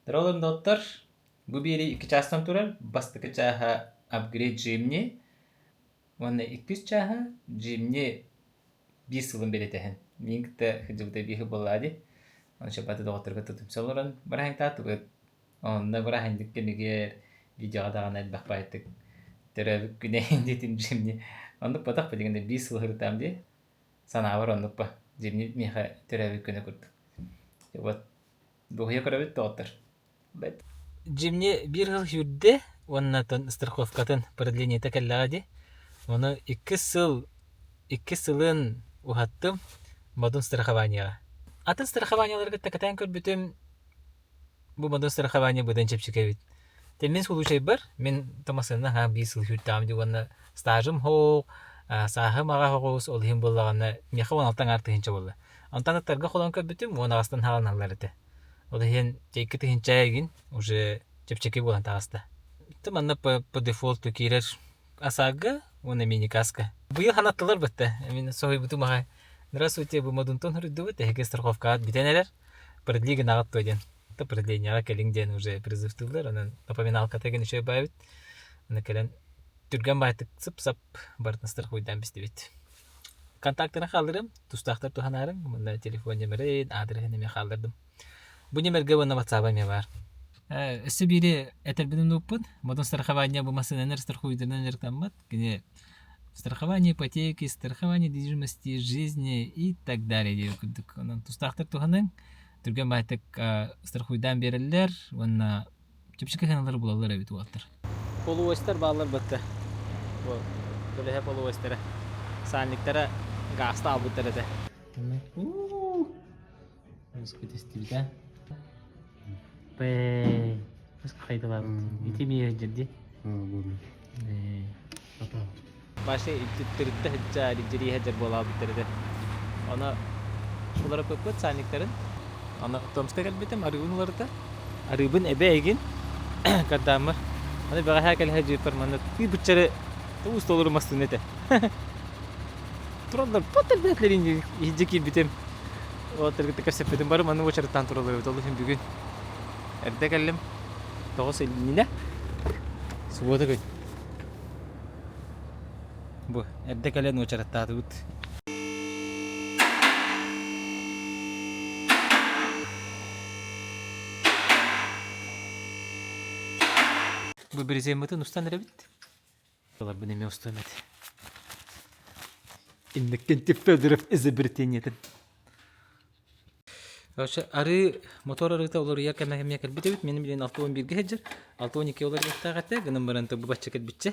Дорогой доктор, бубири iki частан турар, бастыка чаха апгрейд жимни. Онна 2 чаха жимни 1 сылын беретехен. Мингте хыжылда бихи боллади. Он шабаты докторга тутум солоран барахин татугат. Онна барахин диккенигер видеодаган айтбак байтык. Теребик күнейин детин жимни. Ондук батак па дегенде 1 сыл хыртам ди. Санавар ондук па. Жимни миха теребик күнө курдук. Вот. Бухия көрөбүт доктор. Бет. Жимне bir yıl yürüdü, ondan страховкатын продление tekelladi. Onu 2 сылын ухаттым, модун страхованияга. Атын страхованияларга такатан көрбүтүм, бу модун страхования будан чепчикебит. Темен случай бар, мен тамасына 1 сыл yürüdüm дигәнне стажым хок, сахым ага хогус ол хим боллаганы меха 16 артыгынча болду. Антанаттарга холон көрбүтүм, оны астан хагалналарды. Ол хен тейки тинчайгин уже чепчеки болан тагыста. Тыманна по дефолту кирер асага, оны мини каска. Быйыл ханаттылар бытты. Мен сой буту мага. Здравствуйте, бу модунтон хурду бут, эге страховка битенелер. Продлиги нагат тойден. Та продление келиңден уже призывтылар, анан напоминалка теген еще байбит. Аны келен түргөн байтык сып-сап бартын страхуйдан бистебит. Контактына калдырым, тустактар туханарың, мында телефон номерин, адресин мен калдырдым. Бу номерге вона WhatsApp-ме бар. Эссе бири этербиден уппут, модун страхование бу масынанер страхуйдан жертаммат, кене страхование ипотеки, страхование недвижимости, жизни и так далее деп күдүк. Анан тустактар туханын түргөн байтык страхуйдан берилер, вона чепчеке ханалар булалар бит уаттыр. Полуостер баллар батты. Бу böyle hep полуостер. Санниктера гаста абуттар эте. Наску тестибита. Бе, наску кайдалар. Итими жадди. Ата. Башы иттиритте хыджа дири хаджар бола битерде. Ана шулар көпөт санниктарын. Ана Томска келбетем арыгынларда. Арыбын эбегин кадамыр. Аны бага хакел хаджи ферманат. Би бучары туус толуру мастынете. Туралар потелбетлерин хиджики битем. Отыргы касепетим барым аны очарттан туралар бит. Олушун бүгүн эрде келдим. 9 элине. Суббота күн. Бу эрде келен очарттады бут. Бу береземетін ұстан әребет. Олар бұны ме ұстамет. Иннеккенте Федоров изобретениетін. Ары мотор арыта олар яр кәмәкәмәк әлбетебет. Менің білен 6-11-ге хеджер. 6-12 олар ектағатты. Гының баранты бұл баччакет бітче.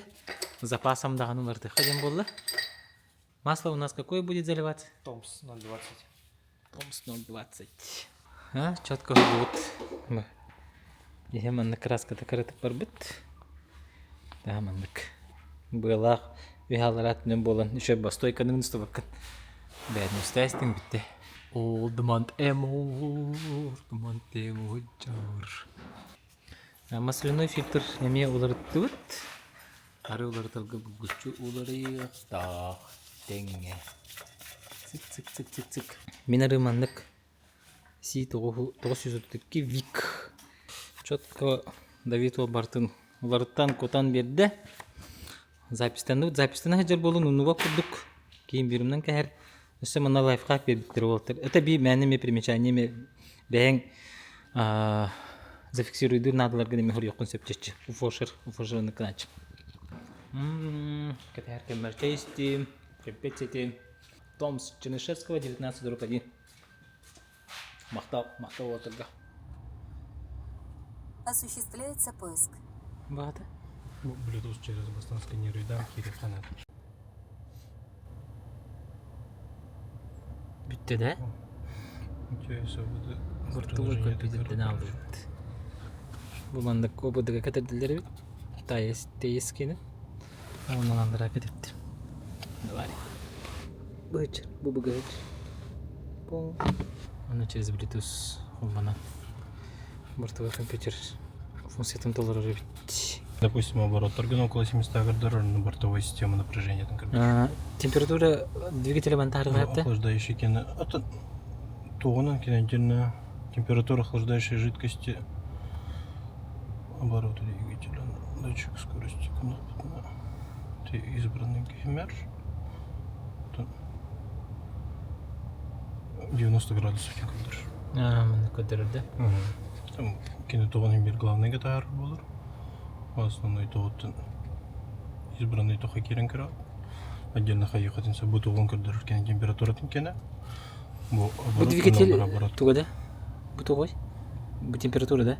Запасамдаған оларды қаден болды. Масло у нас какое будет заливаться? Томс 0,20. Томс 0,20. Четко будет. Ехеманны краската каратып барбыт. Да, мандык. Былақ вихаларатынан болан үші бастойканың үсті бақын. Бәрін үстәстің бітті. Ол дымант эмур жауыр. Масляной фильтр әме оларытты бұт. Ары оларытылғы бұғычу олары ақтақ. Тәңе. Цик. Мен ары мандык. Си 932 вик. Четко Давид Олбартын оларыттан котан берді. Запистен хәжер болын ұнуға күрдік. Кейін берімнен кәр. Өсі мұна лайфхак бердіктер олтыр. Это би мәніме примечанияме бәйін зафиксируйды надыларға деме хұр еқын сөптеші. Уфошырыны кыначы. Кәтәр кәмәрчә істейм. Кәпет сетейм. Томс Чернышевского 19-1. Мақтау отырға. Осуществляется поиск. Багато? Bluetooth через бастан сканирует дамки или фанат. Бүтті да? Интересно, вот Бұртылы көпедерден алды бүт. Бұл мандық обыдыға кәтірділері бүт. Тейес кені. Онын андыра кәтіпті. Давай. Бұғычыр, бұл бұғычыр. Пон. Оны через Bluetooth олмана. Бұртылы компьютер функциятын толыры бүт. Допустим, оборот торгана около 700 градусов на бортовой системе напряжения. Температура двигателя монтажного хапта? Охлаждающий кен. Это тонна, температура охлаждающей жидкости обороты двигателя, датчик скорости кнопка, ты избранный геймер, 90 градусов текілдір. Мына көтерілді. Там кинетованный бир главный гитар болар. Основной тоғыттын избранный тоқа керен кірі. Отдельно хайықатынса бұ тоғын кірдірір кені температуратын кені. Бұл двигатель туға да? Бұл тоғой? Бұл температура да?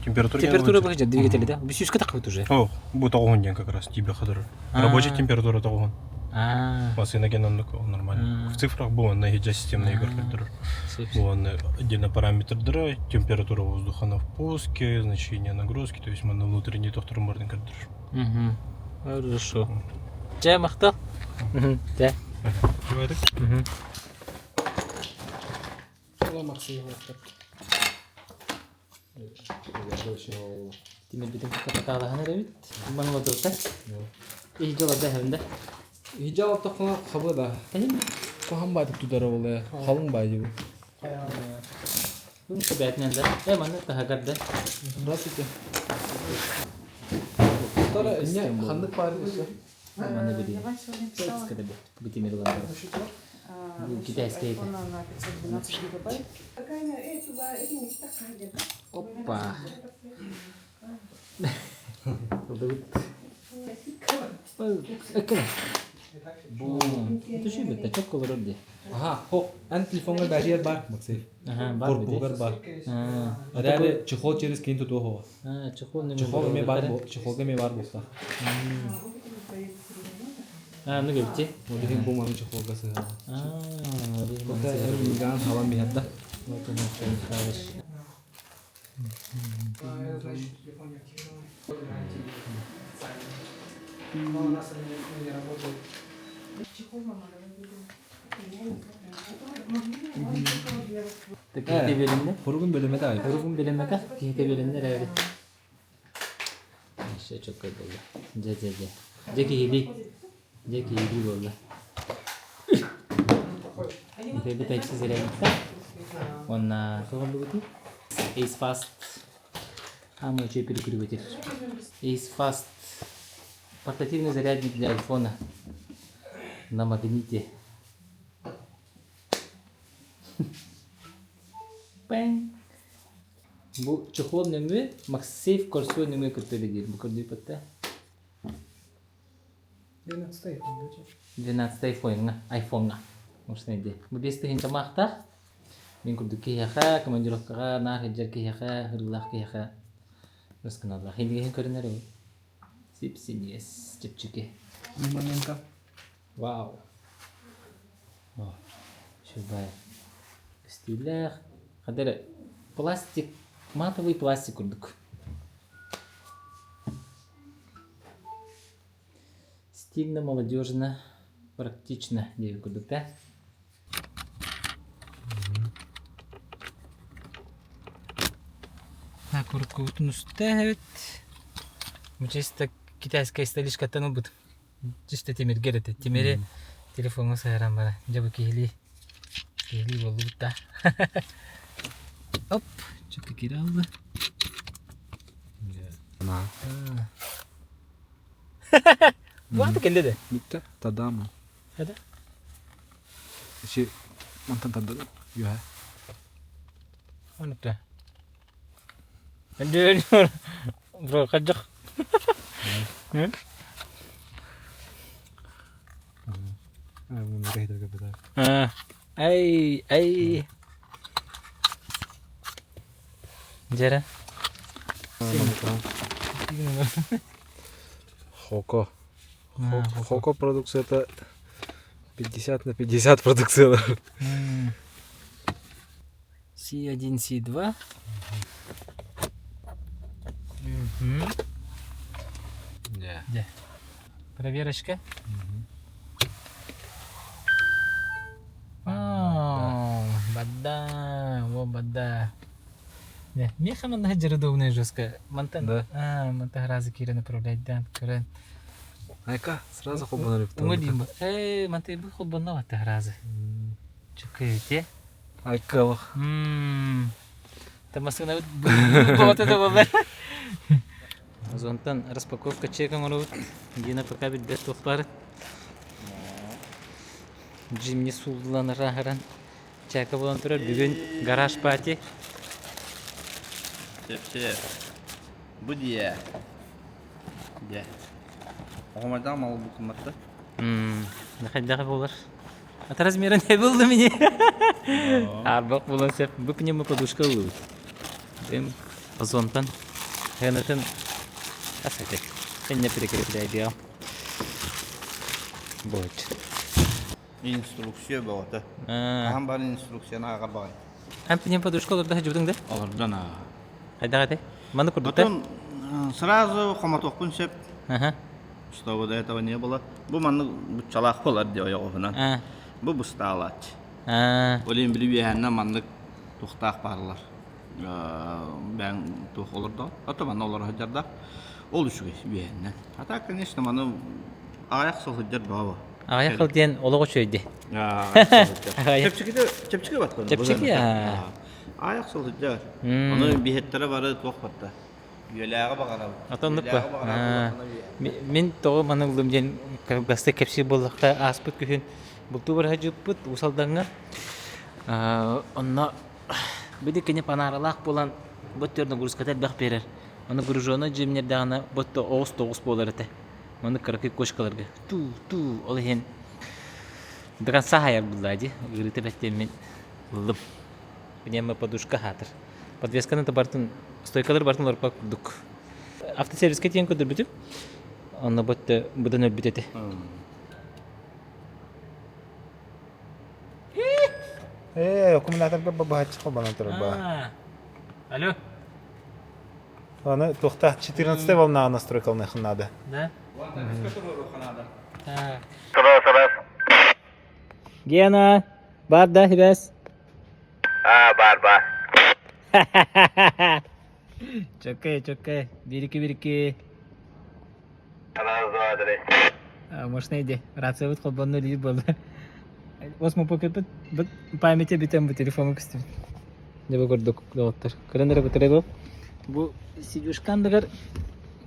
Температура бұғы двигателі да? Бұл сүйіске тақып уже? О, бұл тоғын ден как раз тебе қадырыр. Рабочий температура тоғын. Машина генандық нормально. В цифрах бұл на гиджа системный игр кірдірір. Бұл отдельно параметрдері, температура воздуха на впуске, значение нагрузки, то есть мы на внутренний тоқтырын бардың кірдірір. Хорошо. Жа, мақтал? Жа. Жуайдық? Тимер битен каталаһын рәбит. Ман ватырта. И жолда хәмдә. Hijab taqına qabı da. Qoham baydı tudara ola. Qalın baydı bu. Bunu sebetnen də. Mana tahagarda. Здравствуйте. Tara ne xandık bari olsa. Mana bidi. Скада бит. Бити мирулар. Bu китайская. Опа. Bu itu şey bitti çok kolay oldu. Aha, ho, an telefonga barrier var maksay. Aha, var Korkugar var. Arare çiğol çeriz keyin tutu ho. Ha, çiğol ne? Çiğol me var bu, çiğol me var bu sa. Ha, ne gibi? Modihin bu mami çiğol gası. Kota gan havan bir hatta. Kihte bölümde. Horgun bölüme de ait. Horgun bölüme ka? Kihte bölümde evet. İşte çok kötü oldu. Ce. Jeki hili oldu. Ini bir taksi zirayette. Ona kapan begitu? Ace Fast. Kamu cuy pilih betul. Ace Fast. Портативный зарядник для айфона на магните. Бэнг. Bu чехол нөмі Максейф Корсой нөмі күртелеген. Bu көрді патта? 12 iPhone-ға. Может найди. Bu 5 хинча мақтар. Мен көрді кейяқа, командировкаға, нахиджар кейяқа, хырлақ кейяқа. Өз каналға. Хиндеген көрінер ой. Сипсинес, чепчики. Моментка. Вау. О, шубай. Стилях. Хадер пластик, матовый пластик курдук. Стильно, молодежно, практично деви курдук, да? Так, куртку утнустевит. Чисто китайская столичка танубут. Чисто темир герете. Темире телефонга сайран бара. Жабы кихили болута. Оп, чөкө кире алды. Буаты келди да. Bitti. Tadama. Hadi. Şey, mantan tadı. Yuha. Onukta. Aduh, bro kajak. Bunu rehder kapıda. Ay. Jara. Хоко. Хоко продукция это 50/50 продукция. C1, C2. Да. Проверочка. Бада. Не, меха на джердовная жестко. Монтан. Да. Монтан разы кире направлять, да, корен. Айка, сразу хоббанали в Умадимба. Монтай бы хоббанала та разы. Чукаете? Айка. Там машина вот это было. Озонтан распаковка чеком урут. Дина пока билбет тухлары. Джимни суллан рахаран. Чека болан турар бүгүн гараж пати. Тепсе. Будия. Я. Оғымайдан мал бұл қыматты. Нахайдағы болар. Ата размері не болды мене? Арбақ болан сеп. Бұл пнема подушка болды. Дем озонтан. Хенатын. Асайтек. Хенне перекрепляй будет. Инструкция болады. Ағам бар инструкцияны аға бағай. Һәм пнема подушка оларда хәҗбүдең дә? Олардан аға. Хайда. Маны күрдүк тә? Потом сразу қоматоқпын сеп. Что до этого не было. Бұл манны бұтчалақ болар деп оғынан. Бұл бұста алады. Олен білі бейхәнна манны тұқтақ барылар. Бәң тұқ олар да. Ата манны олар хыджарда. Ол үшігі бейхәннен. Ата, конечно, манны аяқ сол хыджар баба. Аяқ қыл дейін олығы шөйді. Чепчігі бат қойды. Чепчігі, Аяқ сол хыджар. Оның бейхеттері бары тоқ батта. Юләғы бағарау. Атандық ба? Мен тоғы маны ұлым ден басты кәпсі болыққа аспыт күхін. Бұлты бір хәжіп бұт, ұсалдаңға. Онна бүді кәне панаралақ болан бұттөрді ғұрысқатар бәқ берер. Оны ғұржуына жемнердағына бұтты оғыз-тоғыз болар әті. Оны қырқы көшкаларға. Ту, олы хен. Дыған сағаяр бұллады. Ғырыты бәттемен ұлым. Бұнема подушка хатыр. Подвесканы да бартын, стойкалар бартын ларпак күрдік. Автосервиске тиен көдір бүтіп, онна бұтты бұдан өл бүтеті. Аккумуляторга бабахачы қолбанан тұрыр ба. Алло? Оны тоқта 14 волна настройкалных надо. Да? Гена, бар да, хибес? Бар. Чокай. Бирики. Можно иди. Рация вот қолбанны лейіп болды. Осмо покет бұт памяти бітем бұт телефоны күстім. Дебі көрдік доғыттар. Көрендері бұтырай бұл. Бұл сидюшкандығыр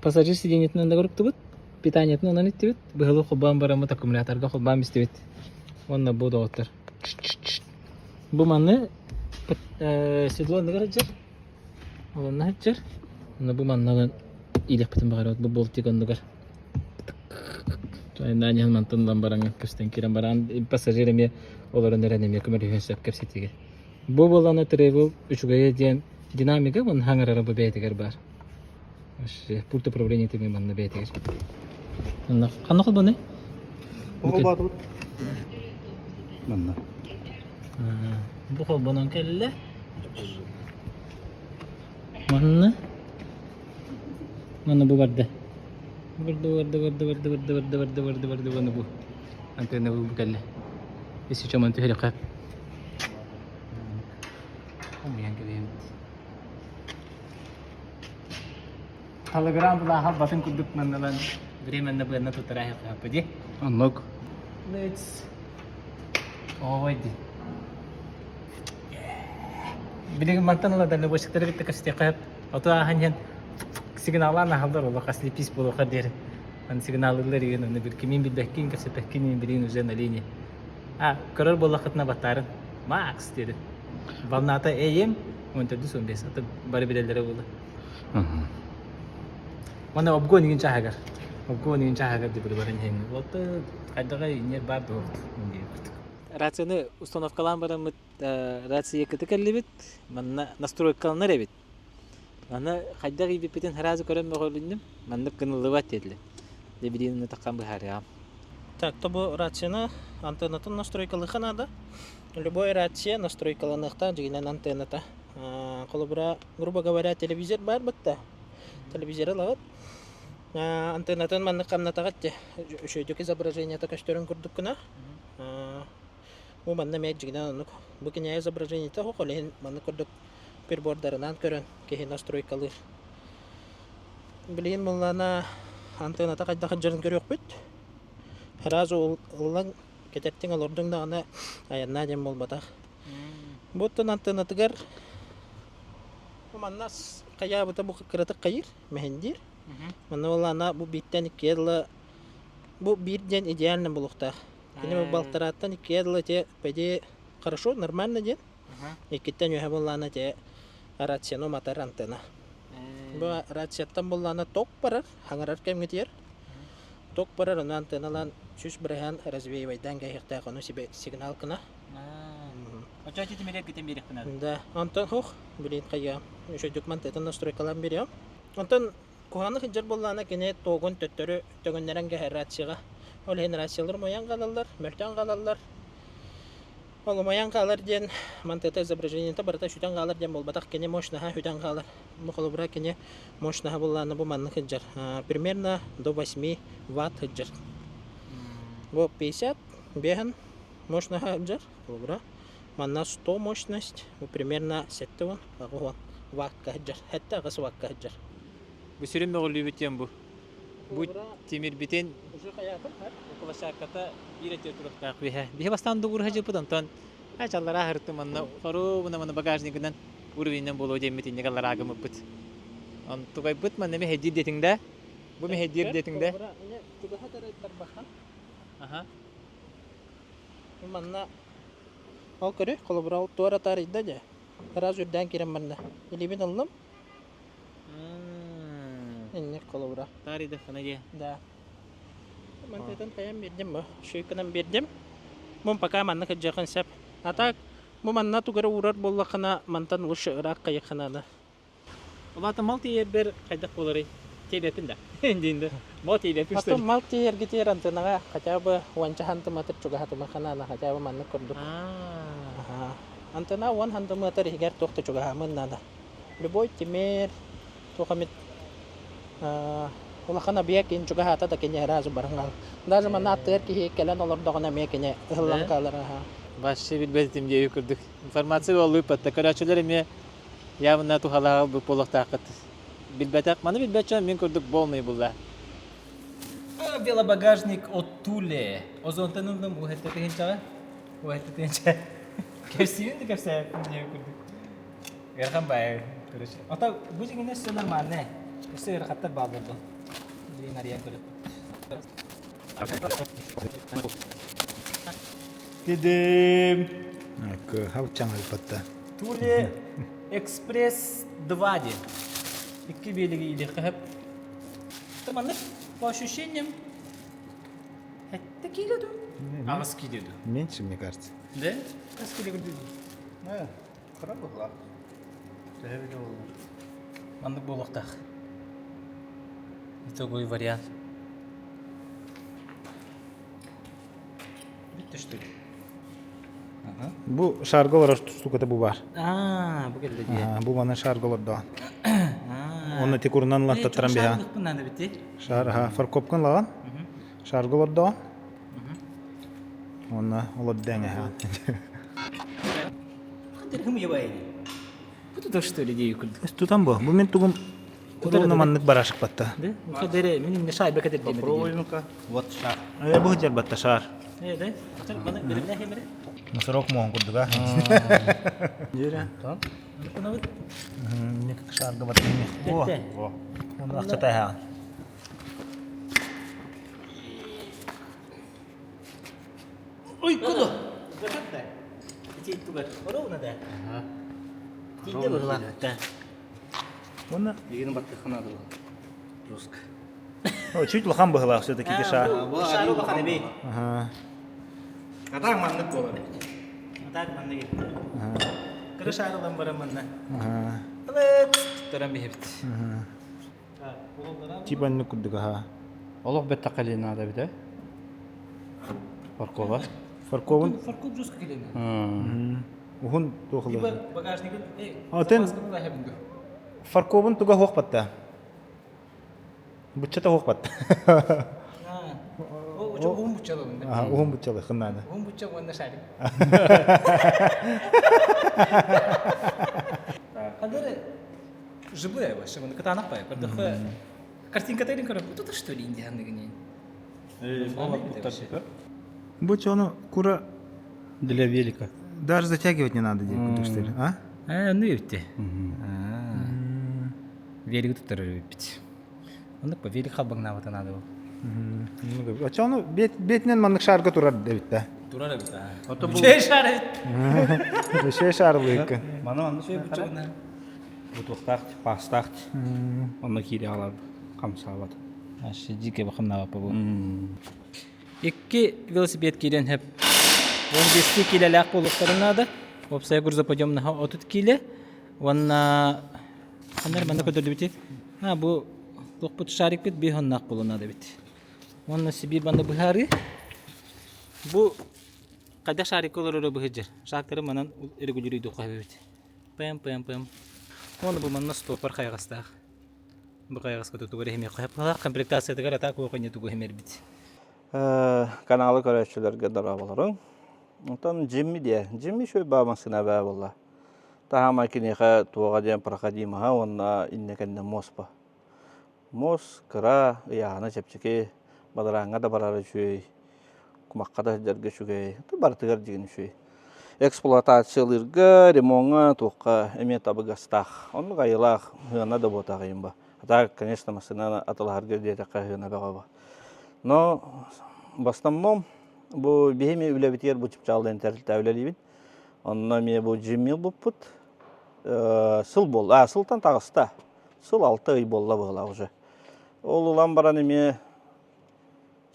пассажир сиденетінен де көрікті бұт. Питаниетін онан етті бұт. Бұғылы қолбан барамыт аккумуляторға қолбан бісті бұт. Онна бұл доғыттар. Бұл манны седлондығыр жыр. Оланна жыр. Бұл манналан илек бітін бағар бұт. Бұл болтик ондығыр. Nanya mantan lambarangan Kristen kiran baran passager me olaran deren me kemer hesap kapsitiga. Bu bolana travel üçgaya diyen dinamika mon hangar araba beytiger bar. Aş pulta problemi temi manna beytiger. Anna qanaq bu ne? Bu бар бұл. Манна. Bu xol bonan kelle. Manna. Manna bu barda. Vardı bana bu. Antena bu kalle. Isi çaman tüheli qab. Olmayan geleyim. Hologram bu hal batın kuduk mannalan. Bremen'de bu yanına tutarağı qab di. Anlık. Let's. Oydi. Bilin mantan ola da boşlukları bitti kaçtı qab. Oto hanyan Signalarna haldır ola qasli pis bolu qadir. An signallar yönünde bir kimin bir bekkin kese bekkinin birin üzerine linye. Karar bolla qatna batarın. Max dedi. Valnata eyem onta dusun bes ata bari bidelere bolla. Mana obgo ningin chahagar. Obgo ningin chahagar di barin hen. Ota qadaga iner bar do. Ratsiyani установкалан барамыт рация кетекеллибит. Манна настройкаланар эбит. Аны хайдар ибипетен харазы көрөм мөгөлүндүм. Мандып кынылыбат дедиле. Дебидин таккан быхаря. Так, то бу рацияны антеннатын настройкалыхы надо. Любой рация настройкаланыкта жигинен антенната. Колобура, грубо говоря, телевизор бар бытта. Телевизор алагат. Антеннатын манны камнатагат те. Үшөйдүк изображение такаштөрүн көрдүк күнө. Бу манны мек жигинен анук. Бу кине изображение та хоколен манны көрдүк. Пербордарынан көрөн кеһи настройкалыр. Билин муллана антенната кайда хаджарын көрөк бит. Хараз уллан кететтин алордун да ана аянна дем болбатак. Буттан антеннатыгар маннас кая бута бу кыраты кайыр мехендир Мана олана бу биттен иккедла бу бирден идеально булуктах. Кини бу балтараттан иккедла те педи хорошо, нормально ден. Иккеттен юха боллана те рациано матар антена. Бу рациаттан боллана ток парар, хаңарар кемгетер. Ток парар аны антеналан сүз брехан развеивайдан гайхта кону себе сигнал кына. Оча ти мерек кетем берек кына. Да, Антон хох, билин кая. Еще документатын настройкалан берем. Антон куханы хиджар боллана кене тогон төттөрү төгөннөрөн генерацияга. Ол генерациялар моян калалар, мөлтөн калалар. Ол моян калар ден мантета изображениента барата шүтөн калар ден болбатак кене мощнаха шүтөн калар. Мухалыбра кене мощнаха боллана бу манны хиджар. Примерно до 8 ватт хиджар. Бу 50 бехан мощнаха хиджар. Мухалыбра. Манна 100 мощность, примерно 7 ватт хиджар. Хетта гас ватт хиджар. Бу сүрүм мөгүлү бүтем бу. Бу темир битен Кулашаката ирете турукта кыйха. Бихе бастан дугур хажы путантан. Ачаллара хырты манна хору мана багажникынан уровеньнен боло демитин негалара агымып бут. Ан тугай бут манна ме хедир детиңдә. Бу ме хедир детиңдә. Аха. Манна ал көрө колобрал тора тарыйда да. Раз үрдән кирем манна. Илибин аллым. Инне колобра. Тарида фанага. Да. Мантетен каям бердим бу. Шөйкенен бердим. Мон пока манна кыжакын сеп. Атак бу манна тугары урар боллакына мантан ушырак кайыкына да. Улата мал тиер бер кайдак болары. Тебепинде. Индинде. Мал тебеп үстө. Атын мал тиер гитер антынага хотя бы ванчахан тыматыр чуга хатыма ханана хотя бы манна көрдүк. Антына 100 метр хигер тохты чуга хамынна да. Любой темер тохамит улахана биек ин чуга хата да кене разы барангал. Даже манна аттыр ки келен олар догона мекене ыллан калара. Башы билбетим дей көрдүк. Информация болуп патта карачылар эме явна тухала бу полоктакыт. Билбетак маны билбетчан мен көрдүк болмай булла. Велобагажник от Туле. Озонтанылдым ухетте тегенчага. Ухетте тегенча. Кепсиин де кепсе не көрдүк. Ярхан бай. Короче. Ата бу жигине все нормально. Все ярхаттар баалды. Динария көрөт. Кедем. Хавчан алпатта. Туле Экспресс 2 де. Икки белеги или кахып. Таманлык по ощущениям это киледу. А вас киледу. Меньше, мне кажется. Да? Вас киледу. Хорошо было. Мандык болоктак. Итоговый вариант. Битти что ли? Ага. Бу шарголар штуката бу бар. Бу келди де. Бу мана шарголар да. Оны тек урнан латтаттырам биха. Надо битти. Шар, фаркопкан лаган. Шарголар да. Оны олоддәңе ха. Хатыр хым ябай. Бу да что ли дей күлдүк. Тутам бу. Бу мен тугум Кудурна маннык барашык батта. Да? Хадere мен не шай бекет демedi. Попробуй-ка. Вот шар. Бу жер батта шар. Да? Хатыр бана беребне хемере. Мусорок моң курдуга. Жера. Tamam. Buna bak. Не как шар габат не. О. Он акчатай ха. Ой, куда? Бекетте. Ти тугар. Оровна да. Тиде була. Да. Оны Дегенің батты қанады бұл. Жестко. чуть лохан быгыла все-таки киша. Шару баканы бей. Ага. Атақ маңдық болады. Атак манны кетти. Кыры шарылан бара манна. Ага. Evet. Törən bir hepti. Типа не курдуга ха. Олық бет тақали надо біде. Паркова. Фарковын. Farklı ucuz kelime. Ухун тухлы. Либо багажникин. Атын Масканы да хебинду. фарковын туга хох батта. Буччата хох батта. О, очень ум бучалы бунда. Ага, ухун буччалы хыннады. Ум буча ванна шарик. Хадары живая вообще, вон катанак пай, когда картинка тайрин короб. Тут что ли индианный гней? Бучону кура Для велика. даже затягивать не надо, дик, что ли, а? Ну и ты. Велик тут пить. Онук по велик халбаңна ватан ады бу. Очону бетинен мандык шарга турар дебитте. Турар бит. Ото бу Ше шарлык. маны şey bıçağına. Bu toqtaq, pastaq. Onu kiri alar. Kamsavat. Ашы дике бахымна бапа бу. Икки велосипед килен хеп 15 килелек болуктарына да. Опсай гурза подъемна 30 киле. Ванна анар манда көтөрдү бит. Бу лукпут шарик бит бихоннак болуна да бит. Ванна Сибирь банда бухары. Бу кайда шарик олору бухыжыр. Шактары манан регулируй ду кайбы бит. Пэм. Оны бу манна стопор кайгастак. Бу кайгас көтө тугары хеме кайып комплектация тегер так окуня тугу хемер бит. Kanalı көрәшчеләргә дарабаларын. Онтан Jimmy шөй бамасына бә булла. Таһа макинеха туга дигән проходимага онна иннекәндә моспа. Мос кыра яна чепчеке бадараңга да барары шөй. Кумакка да җәргә шүгәй. Бартыгар дигән шөй. Эксплуатацияларга, ремонтга тука эме табыгастах. Онны гайлах гына да ботагым ба. Ата, конечно, масына аталарга дия кагына бага. Но в основном бу бехими үлебитер бу чипчалды интернет тәүләлибин. Онна ме бу Jimmy бупут. Сыл бол. Сылтан тагыста. Сыл 6 ай болла була уже. Ол улам баран эме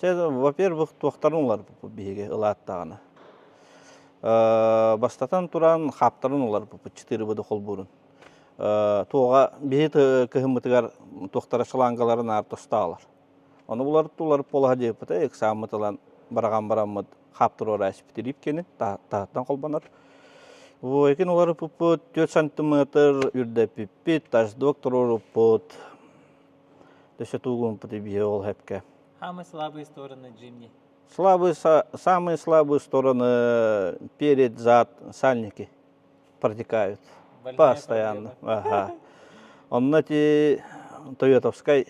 во-первых, тоқтарынлар бу беге ылаттагына. Бастатан туран хаптарын олар бу 4 быды кол бурун. Туга бехит кыгымытыгар тоқтарашылангаларын артосталар. Оны булар тулар пола деп бата экзаменлан барамыт хаптыр ораш битирип кені таттан колбанар. Экен олар пупут 4 сантиметр үрдө пиппит таш доктор орупут. Деше тугун путиби ол хепке. Самые слабые стороны Jimny. Самые слабые стороны перед, зад, сальники протекают постоянно. Он эти Тойотовской,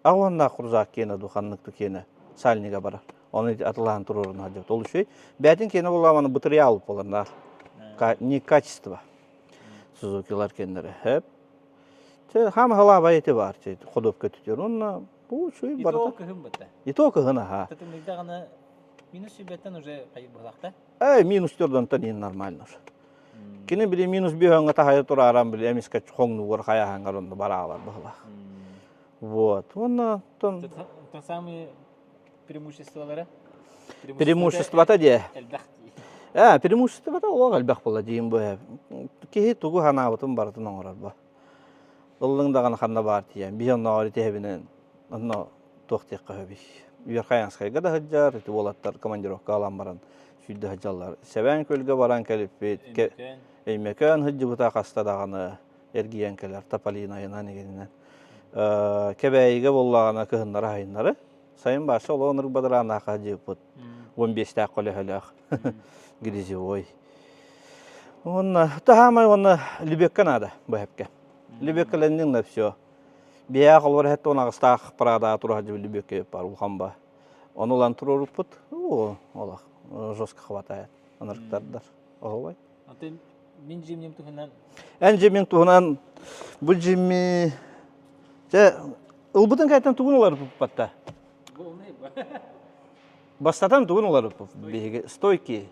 а он нахуй закина духанных тукина сальника бара. Он эти атлант турор надет. Он еще бятин кена была мана материал полна, не качество. Сузуки ларкендеры. Те хам халава эти бар, те ходовка тутер. Он bu şu И barata. то кыгым бата. И то кыгына ha. Татым дагана минус сюбеттен уже кайып булакта. Минус 4-дан тан нормально. Кини били минус 1-га тахая тура арам били эмиска чоңну гор хая хангаронда баралар бахла. Вот. Он там самые преимуществолары. преимущество-то де. Преимущество-то ол албах бола дейин бу. Ки тугу хана бутун бартын оңорар ба. Уллыңдаган ханна бар тия. Бионна ори тебинен. Анна тоқтек кабы. Юрхаянскайга да хаджар, эти болаттар командировка алам баран. Шүлдө хаджаллар. Себен көлгө баран келип бет. Эймекөн хаджы бута каста даганы эргиен келер Тополино айынан негенинен. Кебейге боллагана кыгыннар айнары. Сайын башы ол оныр бадарана хаджы бут. 15 та коле халах. Гризевой. Онна тахамай онна Либекка надо бахепке. Либеккаленнин да всё. Бия колор хетто нагыстах парада тура Либекке бар улхамба. Онулан турурупут. Олах. Жестко хватает. Анарктардар. Оговай. А ты мин Jimny тугунан. Jimmy тугунан бу Jimmy ылбытын кайтан тугунулар патта. Бастатан тугунулар беге стойки.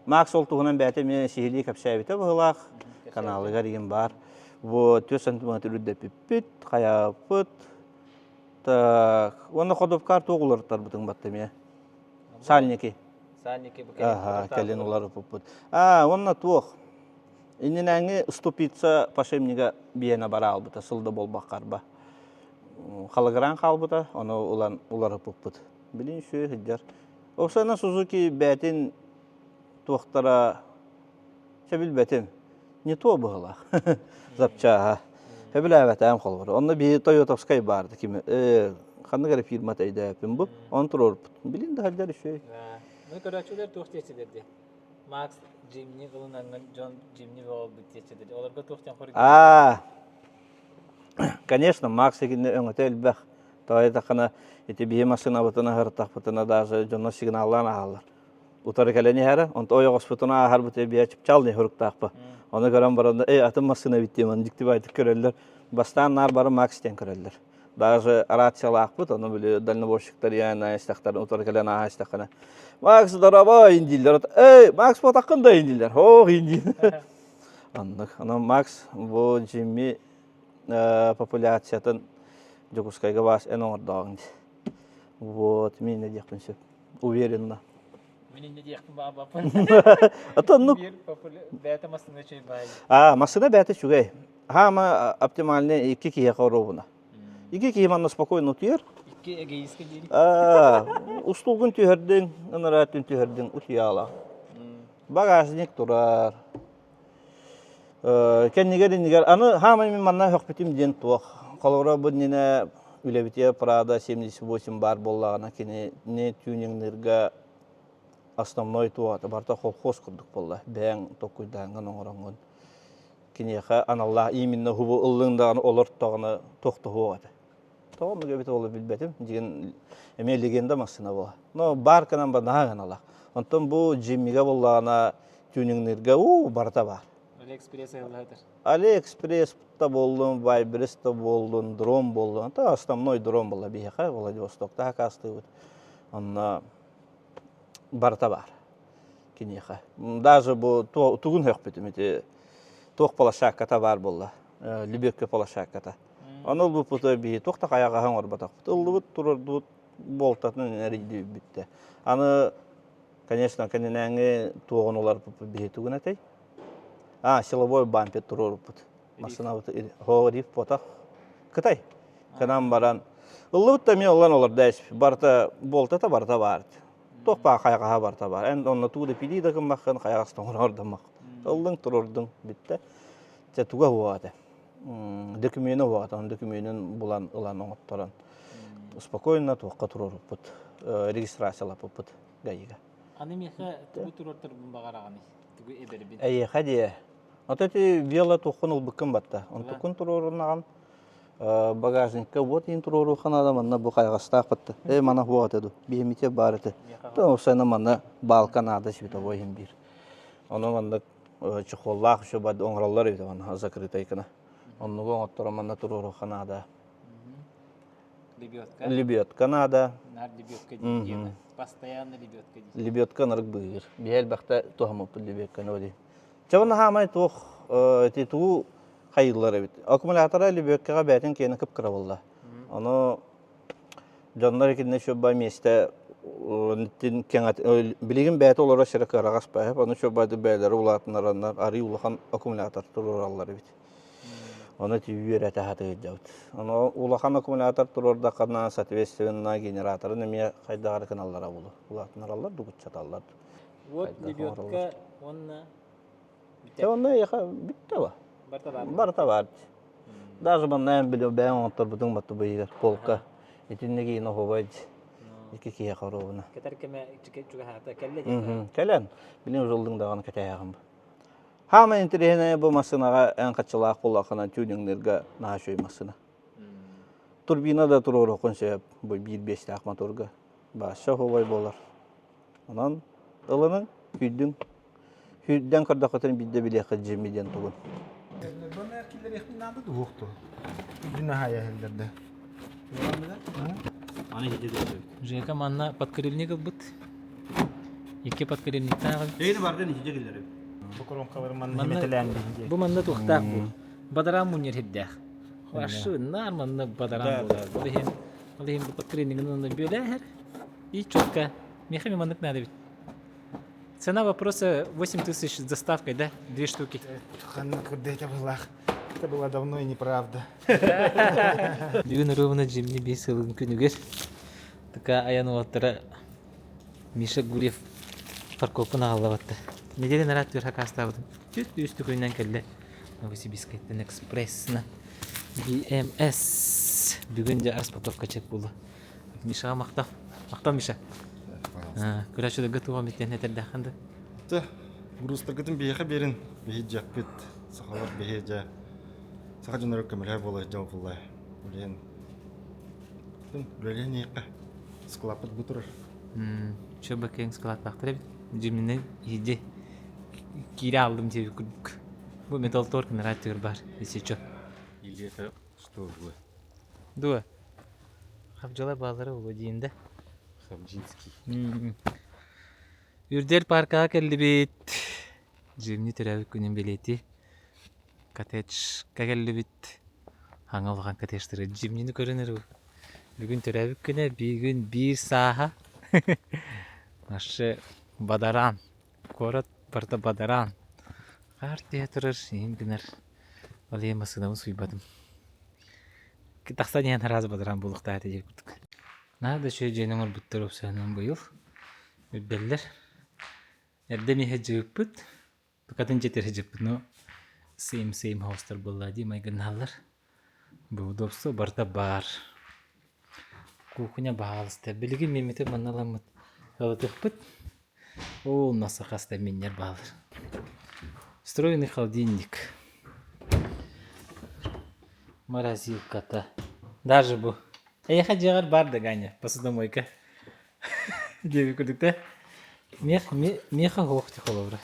Макс ол тугунан бәте мен сихили капсабите булак. Каналы гариген бар. Вот 4 сантиметр үдде пиппит, каяпыт. Так, оны ходовкар тугулар бутын батты мен. Сальники. Келен улары пупут. Онна туох. Инненәңе ступица пашемнига биена бара албыта, сылды болбаккар ба. Халагран калбыта, оны улары пупут. Билин шүй хиджар. Оксана Сузуки бәтин туохтара чебил бәтин. Не то было. Запчаға. Фебілі әвәтәм қол бар. Онна bir Toyotовскай барды. Қанды ғара фирма тәйді әпім бұл. Он тұрор бұд. Білін де халдар үшей. Мұны көрәчілер тоқтетшілерді. Макс Jimny қылынанған Джон Jimny бол бұттетшілерді. Оларға тоқтен қоры. Конечно, Макс егінне өңіті әлбәқ. Тойда қана еті бейі машина бұтына ғыртақ бұтына даже Джонна сигналлан ағалар. Утары кәлені әрі, онты ойығыз бұтына ағар бұты бейі чіпчалны ғырықтақ ба. Onu gören baranda atın masına bittiğim an dikti baytık körəller. Bastan nar barı Max'ten körəller. Даже рациялақпыт, оны біле дальнобойщиктар яна истақтарын утаркалан аға истақына. Макс дораба индилер. Эй, Макс потақында индилер. О, индилер. Ана Макс бұл жемме популяциятын Жокускайга бас эн оңырдағын. Вот, мен не дияқпын сөп. Уверенно. Мен не дияқпын бабапын. Атаннук. Бәті масына чөй бай. Масына бәті чүгей. Хама оптимальный 2 кие қорубына. 2 кие манна спокойно түйер. 2 эгоистка дейін. Устулгын түйердің, ыныратын түйердің утияла. Багажник турар. Кеннигер. Аны хама мен манна хөкпетим ден туақ. Қалуыра бұднені үлебіте Прада 78 бар боллағына кені не тюнингнерге основной туаты. Барта колхоз күрдік болла. Бәң тоқуйдаңын оңыраңын. Кенеха аналла именно хубу ыллыңдағын олырттағыны тоқты хуағады. Тоғын мүгебет олы білбетім. Деген әме легенда масына бола. Но бар канан ба нағын алақ. Онтын бұл жеммеге боллағына тюнингнерге барта бар. Алиэкспресс айылдатыр. Алиэкспресс та болдun, Вайбрес та болдun, дрон болдun. Та основной дрон была бияха, Владивостокта хакастывают. Он барта бар. Кинеха. Даже бу тугун хөкпетим эти тох полошакката бар болла. Любекке полошакката. Анол бу путой би тохта каяга хаңор батак. Тыллыбыт турурдут болтатын эриди битте. Аны конечно, каненеңе тугонулар би тугун этэй. Силовой бампер турурпут. Масына вот говорив потах. Кытай. Канам баран. Уллыбытта мен олан олар дәш. Барта болтата барта бар. Тохпа каяга барта бар. Эн онна тугда пиди да кым баккан каягастан ордам бак. Уллың турурдың битте. Те туга хуата. Документ хуата. Документын булан улан оңоттаран. Спокойно тохка турурпут. Регистрациялаппут гайга. Аны меха тугу туруртар багараганы. Тугу эбербин. Хадия. Вот эти вела тухнул быкым батта. Он тукун турурунаган багажникка вот ин туруру ханада манна бу кайгастак батта. Мана вот эду. Бемите барыты. То осана манна Балканада световой имбир. Оно манна чехоллах шо бад оңраллар иде ана закрытый кана. Он нуго оттора манна туруру ханада. Лебедка. Лебедка надо. Нар лебедка дейін. Постоянно лебедка дейін. Лебедка нарык быгыр. Биял бақта тухамып лебедка ноди. Чавна хамай тух титу хайыллары бит. Аккумулятора лебедкага бәтин кені кып кыра болла. Аны жандар екенне шөбба месте билигин бәті олара шыры карагас бәйіп. Аны шөббады бәйлері улатынларынар ари улахан аккумулятор турураллары бит. Оны түйер әті хаты өйдәуд. Оны улахан аккумулятор турурда қана соответственно генераторы неме қайдағары каналлара болу. Улатынларалар дугут чаталлар. Вот лебедка, онна... Онна яха битті ба. Барта бар. Даже баннайын білі бәйін оңттар бұдың баты бұйығыр. Полка. Етінне кейін оғы бәйді. Екі кие қаруына. Кетер кеме чуга хата кәлі дейін. Кәлін. Білін жылдың дағаны кәтәяғын ба. Хама интерехіне бұл масынаға ән қатшылақ қолақына тюнингнерге нағашой масына. Турбина да тұрыр оқын сөйіп, бұл 1-5 ақ моторға. Баша қобай болар. Онан ылының үйдің. Үйден қырда қытын бидді білеқі жемеден тұғын. Bunu erkekler yakınlandı da yoktu. Günah hayallerinde. Аны жеде дөйді. Жека манна подкорельник бұд. Екі подкорельниктен ағыл. Ейні барды неше келдері? Bu koronkalarımın nimetelendi. Bu manna tuhtaq bu. Badaran munyer hiddaq. Vaşı nar manna badaran bolar. Olihim bu подкорельнигін онда бөлі әр. И четко. Мехами маннық надо бит. Цена вопроса 8000 с доставкой, да? 2 штуки. Это было давно и неправда. Бүгін ровно жемне 5 жылын күнігер. Така аяны оттара Миша Гурьев парковканы ағылабатты. Неделен арат бір хак астабыдым. Үсті көйінен кәлі. Новосибирскайттен экспрессіна. BMS. Бүгін де распаковка чек болды. Мишаға мақтау. Мақтау, Миша. Күрәші дөгі туға меттен әтәрді қанды. Грустыргытын бейеқа берін. Бейі жақпет. Сақалар бейе жа. Сақа жонар көмілер болай жау болай. Үлен. Үлен еқа. Сқылапыт бұтырыр. Шөбі кең сқылат бақтыр әбіт. Жемінен еді. Кире алдым тебе күрдік. Бұл металл торкін радиогар бар. Если чё. Или это что? Дуа. Хабжала балары улу дейінде. Хабжинский. Үрдер паркаға келді бет. Жемні түрәбік күнін белеті. Коттедж келді бет. Аңалған коттедждері жемнені көрінер. Бүгін түрәбік күні бүгін бір саға. Ашы бадаран. Корот барда бадаран. Қартия тұрыр. Емгінер. Алейм басынамыз ұйбадым. Тақсан ең разы бадаран болуқта әті жер күрдік. Нағда шөй жайның ор бұттар өпсәнен бұйыл. Өтбелдер. Әрдемі хәджі өппіт. Бұқатын жетер хәджі өппіт. Но same хостар болады. Майгын алыр. Бұл допсы барда бар. Кухня бағалысты. Білігі меметі манналамыд. Қалытықпыт. Ол насақаста меннер бағалыр. Встроенный холодильник. Морозилка-то. Даже бұл. Эйха жағар барды ғане. Посудомойка. Деби күрдікті. Меха хоқты қолабыра.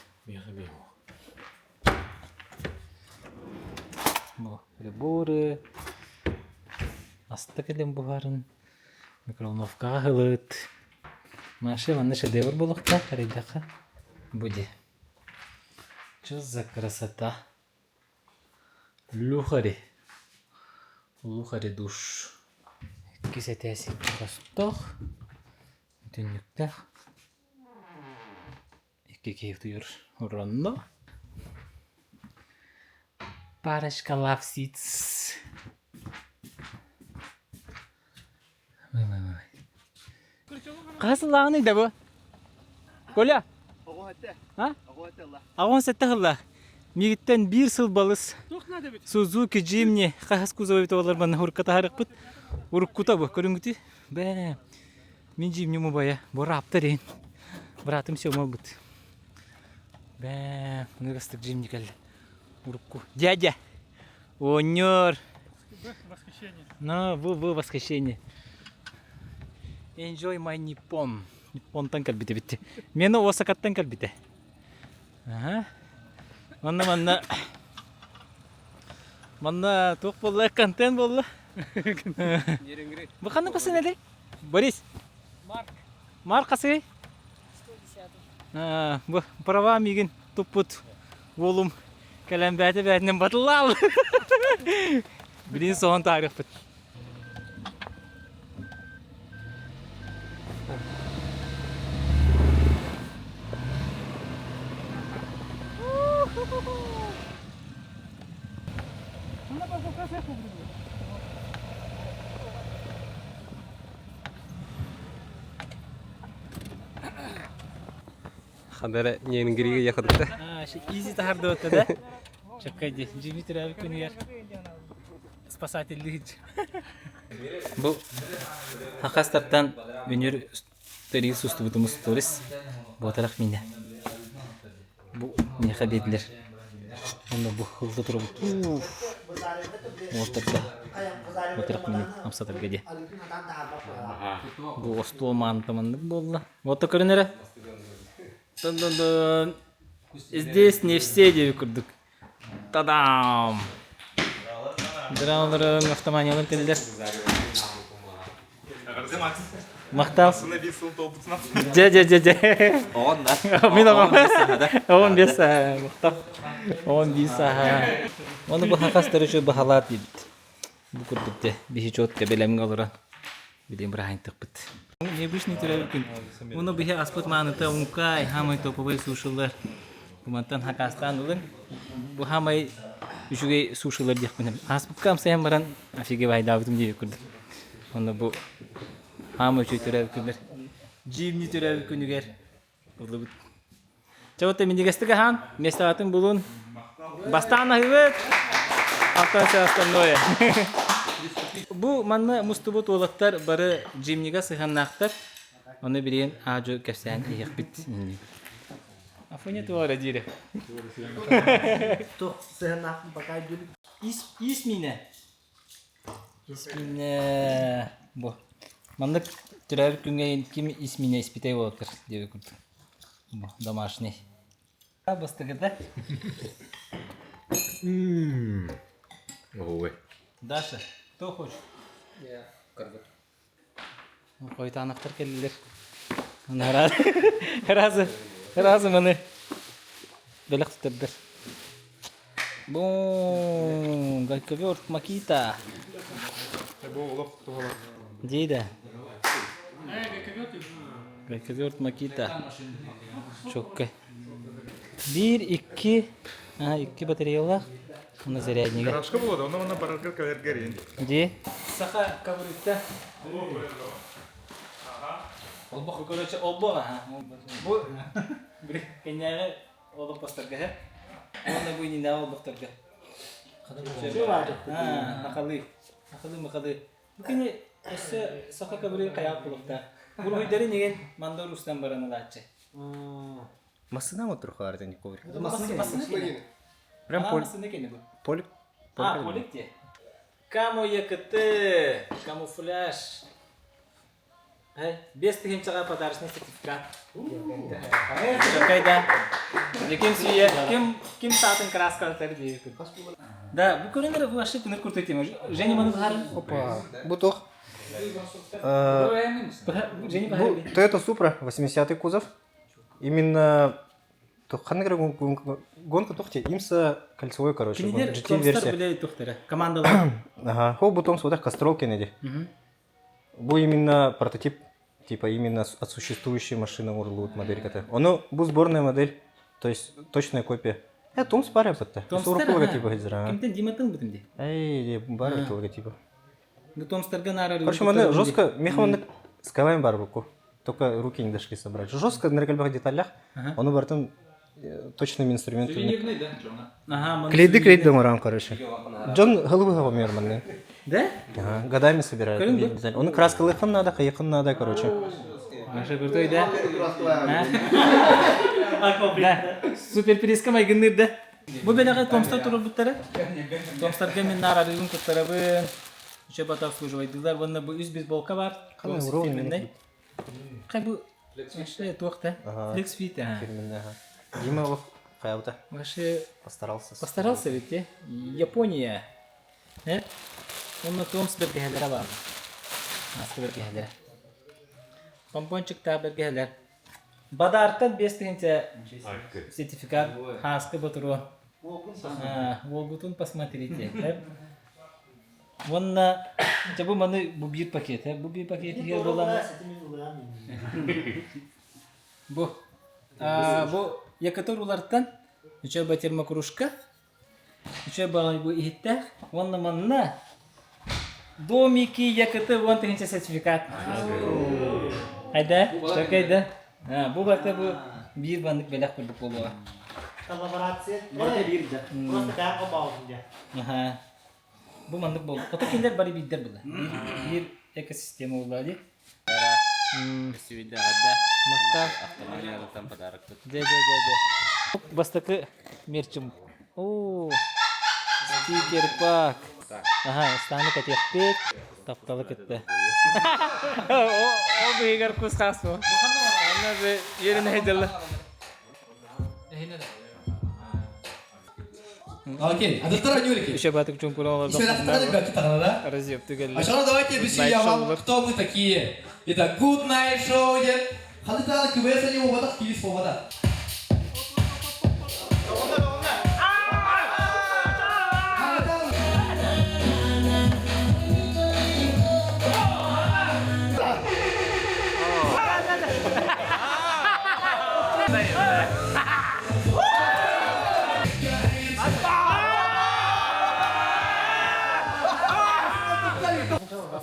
Приборы. Асты кәлем бұғарын. Микроволновка ғылыт. Машы ванны шедевр болуқта. Қарайдақа. Буде. Что за красота. Люхари. Лухари душ. Кисетесик қостық. Түнніктақ. Екі кейфті үйір ұранны. Парашка лавсиц. Қасыл лағын үйді бұ? Коля? Ағуан сәтті қылла. Мегіттен бір сыл балыс. Сузуки жемне. Қағыз кузова бет олар бана ұрқата харық бұд. Ұрық құта бұ. Көрін күті? Бә. Мен жемне мұ бая. Бора аптар ең. Братым сөмал бұд. Бә. Мұны қастық жемне кәлі. Ұрық құ. Дядя. Онер. Бұл восхищение. Enjoy my Nippon. Nippon-тан кәлбіте бітті. Мені Осакаттан кәлбіте. Манна тоқ болла, контент болла. Бұл қанның қасы нәді? Борис? Марк қасы? 110. Бұл права меген тұппыт олым кәлем бәті-бәтінен батылал. Білін соғын тарих бұд. Хадара ненгириге яқыдықта. Изи тахарды өтті да? Чаккайди. Жимитер әбі күнігер. Спасательді хидж. Бұл хақастарттан өнер тәрегі сұсты бұтымыз тұрыс. Бұл тарақ мене. Бұл неқа беділер. Онда бұл қылды тұры бұт. Ортақта. Бұл тарақ мене амсатыр гәде. Бұл остуы мантамандық болды. Отта көрінері? Дон-дон-дон. Здесь не все деби күрдік. Та-дам! Дырауларын автоманиялын келдер. Мақтал. Же. Оған да. Мен оған. 15 саға. Мақтал. 15 саға. Оны бұл хақастары үші бағалат дейбіт. Бұл күрдікте. Бейхи чотка белемін қалыран. Білем бір айынтық біт. Необычный түрәбікін. Оны бейхи аспыт маңыта ұңқай, хамай топовай сушылар. Бұмантан хақастан ұлын. Бұл хамай үшіге сушылар дейк бұным. Аспытқам сайын баран афиге байдабытым дейбі күрді. Оны бұл хамай үші түрәбікінлер. Жимни түрәбікінігер. Ұлы бұд. Чаватта мендегестігі хан. Местағатын бұлын. Бастан ахывыт. Алтан сәстандойы. Бұл манна мұстыбыт олықтар бары жимниға сығаннақтар. Оны бірейін ажу кәпсән еғ біт. Афоня туара дире. Тух сығаннақтың бақай дүлік. Исмине. Бұл. Мандық түрәбік күнге кем исмине испитай олықтар деп көрді. Бұл домашний. Бастығыда. Ой. Даша, кто хочешь? Я каргат. Койтанактар келдилер. Разы маны. Белек тутырдыр. Бум, гайковерт Макита. Дейді. Гайковерт Макита. Чокка. 1-2 батареялар. Оны заряднига. Рашка болады, оны барарга кавергерин. Ди. Саха кабуритта. Олбох, короче, олбох. Бу бир кенеге олбох постарга. Оны бу инде олбохтарга. Нахалы. Бу кене эсе саха кабури каяк булыкта. Бу хойдары неген мандор устан бараны лачы. Масына ма турхар не ковер? Прям полик. Полик те. Камо якыты, камуфляж. Без тыгынчага подарочный сертификат. Кайда? Ким сүйе, ким сатын краскалар дейт. Да, бу көрүнөр вообще күнөр көртөтөм. Женя маны бар. Опа. Бутох. Женя бар. Toyota Supra, 80-й кузов. Именно гонка тухте, имса кольцевой, короче, GT-версия. Команда. Ага, хо бутом сюда кастролки неди. Бу именно прототип, типа именно от существующей машины Урлут модель ката. Оно бу сборная модель, то есть точная копия. Том спаря патта. Сурку логотипа гизра. Кимтен диматын бутымди. Эй, бар логотипа. Ну том старганара. Короче, мы жестко механик скаваем барбуку. Только руки не дошли собрать. Жестко на регальбах деталях. Он бартом точными инструментами. Клейды домарам, короче. Джон головы гавомерманный. Да? Ага, годами собирает. Он краскалыхын надо, каяхын надо, короче. Маша крутой, да? Супер перискам айгыныр, да? Бу белеге томстар туру буттары? Томстарга мен нарарыгын куттарабын. Еще бата обслуживайдылар. Ванна бу үз бейсболка бар. Кандай уровень? Кай бу? Вообще туақта. Флекс фит. Дима вот каяута. Вообще Постарался. Постарался ведь, Япония. Он на том сбергелер бар. Сбергелер. Помпончик та бергелер. Бадарттан 5 сертификат. Хаска батуру. Волгутун посмотрите. Вон на бу маны бу бир пакет, бу бир пакет here болан. Бу якатор уларттан үчө батерма кружка. Үчө багай бу ихтэ. Вон на манна домики якаты вон тегенче сертификат. Айда, чакайда. Бу барта бу бир бандык белек курдук болуга. Коллаборация. Барта бир да. Просто так обалдым. Ага. Бу мандык болду. Ото киндер бары биддер була. Бир экосистема улады. Сегодня гадда. Макта. Автомобильный подарок. Да. Бастакы мерчим. О, стикер пак. Ага, станы катеппек. Тапталы кетти. О, бегар кускасу. Ана бе yerine hedella. Окей, а доктор Юрики. Еще батык чумпурова. Разъеб ты А что, давайте объясним вам, кто мы такие. Это Good Night Show. Халыта квеса не убадах килис побада.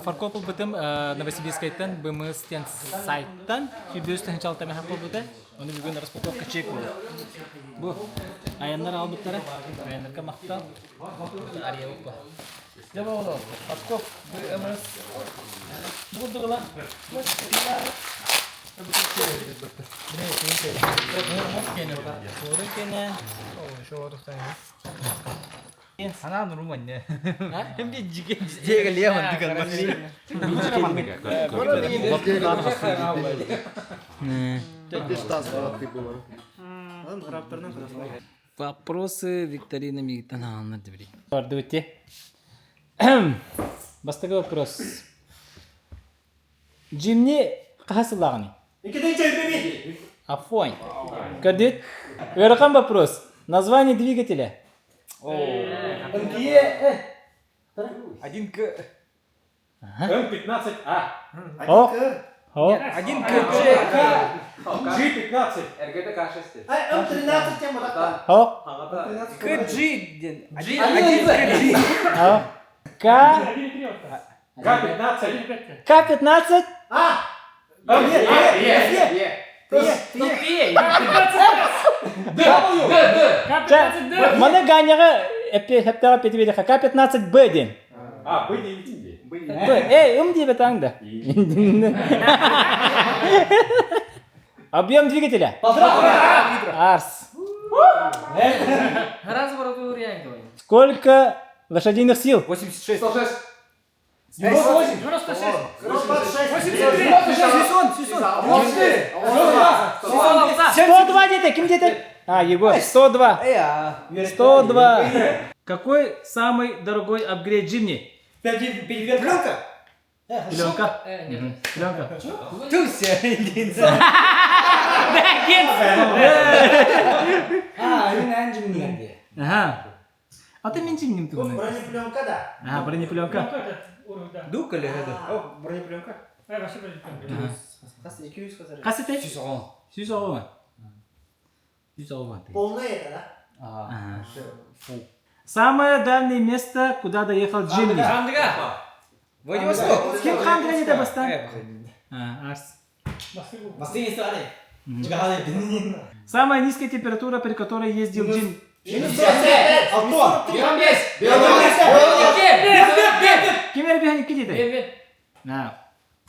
Фаркопл бытым Новосибирскайттан БМСтен сайттан күбөстөн чалта мехак болбута. Оны бүгүн распаковка чек болду. Бу аяндар албыттары. Аяндарга мактал. Ария опа. Жаба болду. Фаркоп БМС. Будугла. 하나는 rumahnya. Hem de jige Dia kali ya mandikan masih. Вопросы викторина Мигтана на двери. Давайте. Бастага вопрос. Джимни қасылағыны. Афонь. Кадет. Верхан вопрос. Название двигателя. 1К. М15А. О. 1К. G15. РГТ К6. О. КГ. О. К15. К15. Мана ганяға әптіға петібеді К15Б ден. Б9. Эй, деп атаңды. Объем двигателя. Арс. Сколько лошадиных сил? 86. 102 где-то, кем где-то? Егор, 102. 102. Какой самый дорогой апгрейд Джимни? Пленка. Пленка. Ага. А ты меньше не думаешь? Бронепленка, да. Ага, бронепленка. Дук или это? Бронепленка. Қасы тәй? 100 Полная это, да? Ага. Самое дальнее место, куда доехал Джимни. Владивосток. Кем Хандра не добастан? Арс. Самая низкая температура, при которой ездил Джимни. Кемер Бегоники дейді?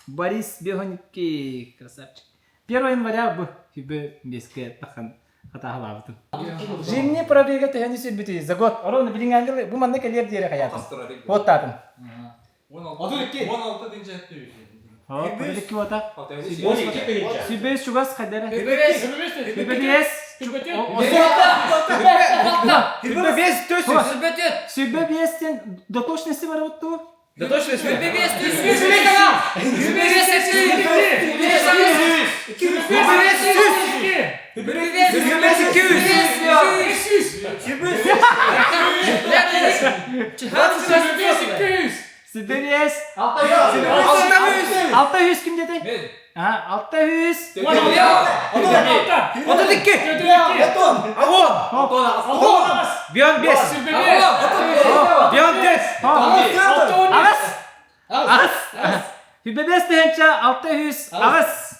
Борис Бегоники, красавчик. 1 января бұл хүбі беске таққан қатағылабытын. Джимни пробега тәхәні сөйбіті. За год. Ровно білің әңгілі. Бұл маңны кәлер дейірі қаятын. Вот татым. 16 деңжі әтті Пробеги вот так. Sübbeyiz şugas kadere. Sübbeyiz. Sübbeyiz'ten доточности var вот tu. Доточность. Sübbeyyiz. 600 kim dedi? Ha, 600. Biyon 5. Biyon 5. Ağız. Sübbeyyiz deyince 600. Ağız.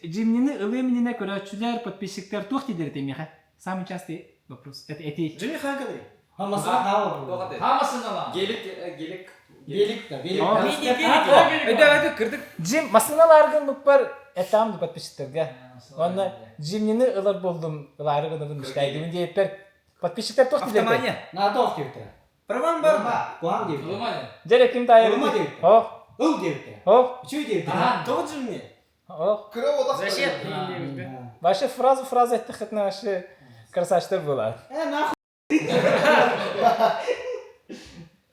Джимнины ылымнина көрөчүлөр, подписчиктер тух дедер демеха. Самый частый вопрос. Это Джимми Ханкали. Джим масыналаргын мукпар этамды подписчиктерге. Онна Джимнины ылар болдум, ыларыгын мыштайды дейпер. Подписчиктер тух дедер. Автомания. На тоқ депті. Праван бар ма? Куан депті. Жаре ким тайыр? Ылма депті. О, Ыл депті. о, Үші депті. Тоқ Джимми. о. Зачем? Ваши фразу айтты ваши красавчтар булар. Нахуй.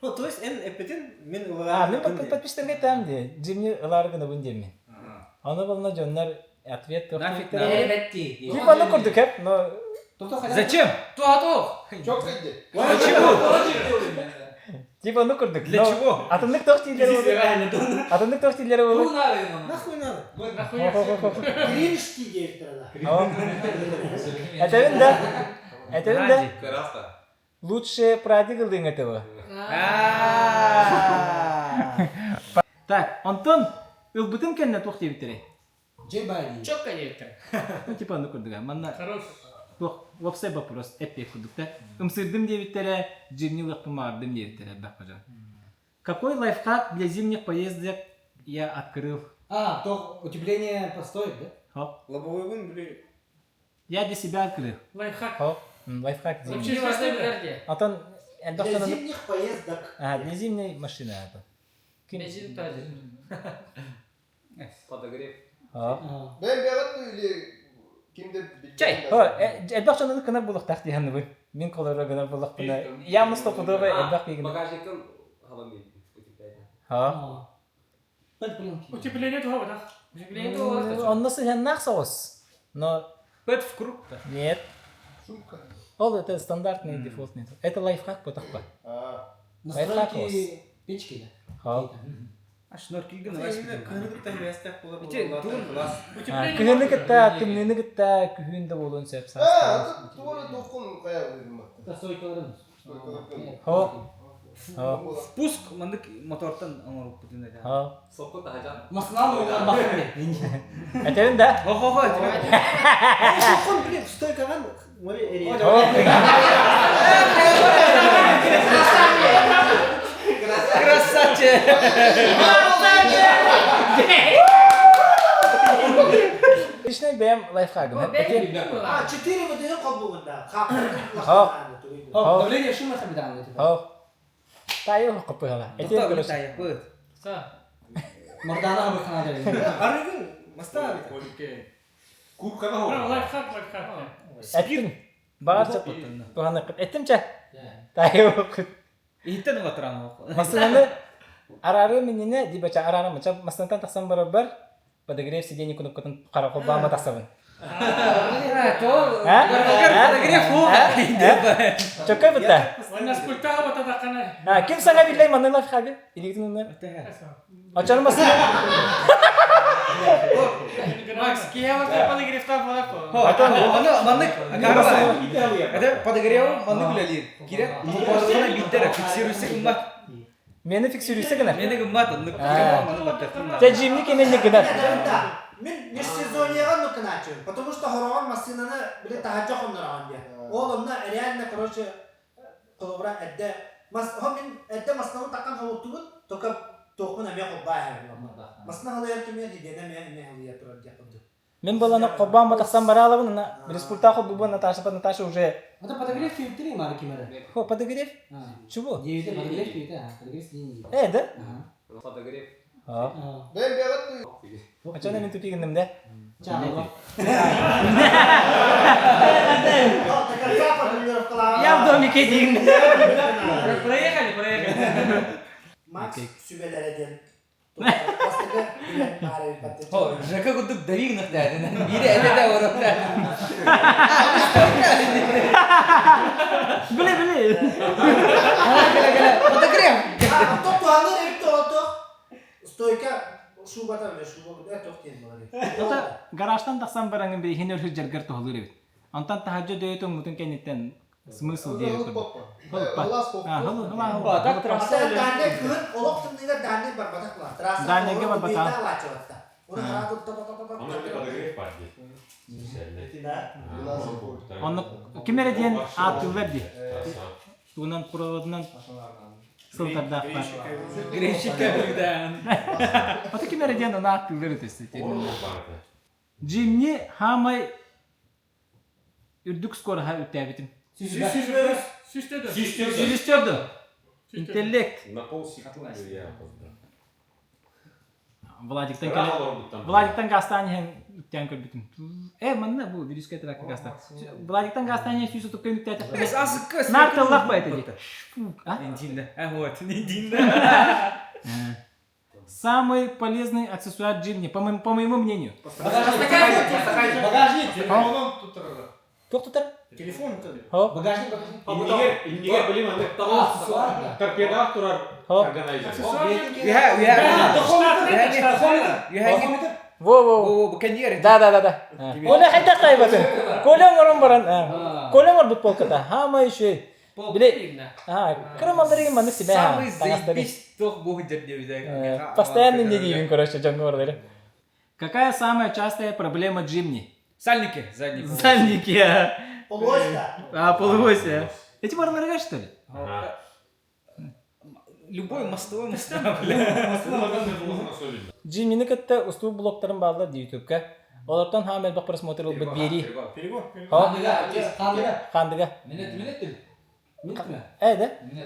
То есть эн эпетин мен Мен подписчиктерге айтамды. Джимни ыларыгын бүндемен. Аны болна жоннар ответ тоқ. Типа ну курдук хеп, но Зачем? типа ну курдук. Для чего? Атындык тоқ тилери. Атындык тоқ тилери болу. Нахуй надо. Криншки депті. Это да. Лучше продигал этого. Так, Антон, ылбытын кенне тоқ дебиттери. Джебали. Ну типа ну курдуга. Манна тоқ вообще вопрос эппе курдукта. Умсырдым дебиттери, Джимни лыхпымардым дебиттери бақпажан. Какой лайфхак для зимних поездок я открыл? То утепление постоит, да? Лобовой вын, блин. Я для себя открыл. Лайфхак. Лайфхак зимний. Вообще не важно. Антон, Для зимних поездок. для зимней машины это. Бензин тазик. Подогрев. Ben beğendim öyle kimde Чай. Элбах жанны кына булык тахти ханны. Мен колора гына булык бына. Я мустапудова элбах бегин. Багажникын халамын. Ha. Утепление того, да? Утепление того. Он нас и нахсос. Но Пэт в круг. нет. Ол это стандартный дефолтный. Это лайфхак потохпа. Настройки печки, Ha. Кыһыны кытта, тымныны кытта, күһүндө болон сеп сас. Ho. Ho. Спуск мандык мотордан оңоруп бүтүн да. Ho. Маснал ойлар бакмы. Этерин да. Хо. Сокон билет стойкаган море эри. Красавчик. Ишне бем лайфхагым. Этерин. 4 выдаю кабугунда. Ho. Ho. Давление шума хабидан. Ho. Тайо копыгала. Этерин көрөс. Мордана бахана дели. Арыгын маста. Лайфхак. Эттин. Барча туханы кыт. Эттимче. Тайо кыт. Иттен ватран. Масланы арары минене дибача арара мача маслантан таксан барабар. Подогрев сиденье кнопкатын каракол бама тасабын. Чокай бутта. Нас пультава татакана. Ким сага билей манны лайфхагы? Илигдин Ачар маслы. Макс, киява ты подогрев там было. Аны мандык гарба. Это подогрев мандык билели. Кире мопордона биттер фиксируйся гыммат. Мени фиксируйся гына. Мени гыммат аны мандык баттыр. Те жимни кеменне гына. Мен межсезоньяга нукначу, потому что хорогон машинаны биле тахаджа хоннараган дия. Ол онна реально, короче, колобра эдде мен эдде маснаны таккан хавуттугун, тока токун аме коббай. Масна халыяр кеме дидене ме халыяр турар дия. Мен баланы коббан батаксан баралабын, респульта хоббубан Наташа уже. Это подогрев фильтри мары кемера. Хо, подогрев? Чего? Девиде подогрев фильтри, подогрев сиденье. Да? Подогрев. А что на тупик да? Я в домике один. Проехали. Макс sübelerden. Жака гудук давигнах да. Бире это да орокта. Блин. Подогрев. Топ туалет это то. Стойка шубата это тохтен болады. Это гараждан таксан барангын бе хенер хижергер толыр бит. Антан тахажжа дөйтөн мутун кенеттен смысл дейт. Так трасса. Данне күн олоктумнуга данне бар батаклар. Даннеге бар батак. Уну харатып Оны кемереден атылып ди. Тунан проводунан сылтарда бар. Грешика бидан. Аты кемереден ана атылып тесте. Жимни хамай үрдүк скоро ха үтәбитим. Систерді. Интеллект. На полсекунды я опоздал. Владиктан Гастаньян үттән көрбитим. Манна бу вирусқа тарак Гастан. Владиктан Гастаньян сүйсө туккан үттәтә. Нартыллак байты ди. Индинда. Вот, индинда. Самый полезный аксессуар Джимни, по моему мнению. Багажник. Кто тут? Телефон. Багажник. Егер билим аны торпеда турар органайзер. Во. Буканьер. Да. Коля хайда кайбатын. Коля орон баран. Коля мор бут полката. Хама еще. Биле. Крамалдыры маны себе. Самый заебись тох будет делать. Постоянно не дивим, короче, джангордер. Какая самая частая проблема Джимни? Сальники. Сальники. Полуося. Полуося. Эти барбарга, что ли? Любой мостовой мост. Джимни кытта усту блоктарын баалар YouTube'ка. Олардан хамел бак просмотр бит бери. Хандыга. Минут.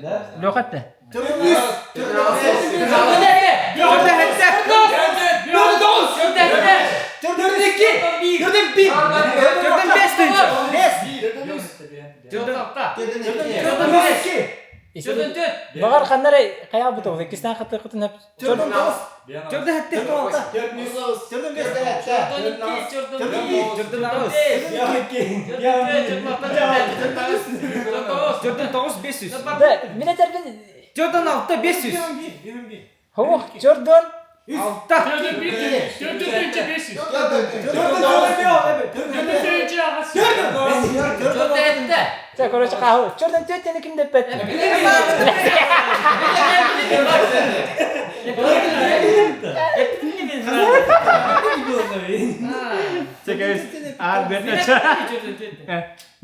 Да? Лёхатта. Багар ханнары кая буту, кистан хатты кытын хап. Чордон хәтте тоғалта. Чордон тоғыз 500. Мен әтерген. Чордон 6 500. Хоқ, Чордон. За, короче, қағу. Чордон төттені кім деп бәтті?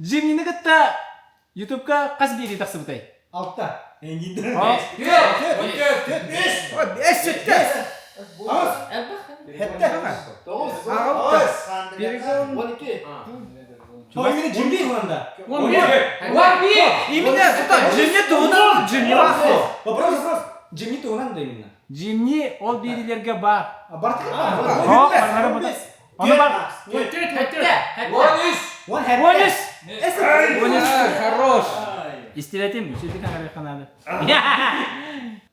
Джимни нігітті ютубқа қас бейді тақсы бұтай? 6. Джимни ол бейділерге бар. Оны бар. Хорош. Истелетем, сөйті қаңырай қанады.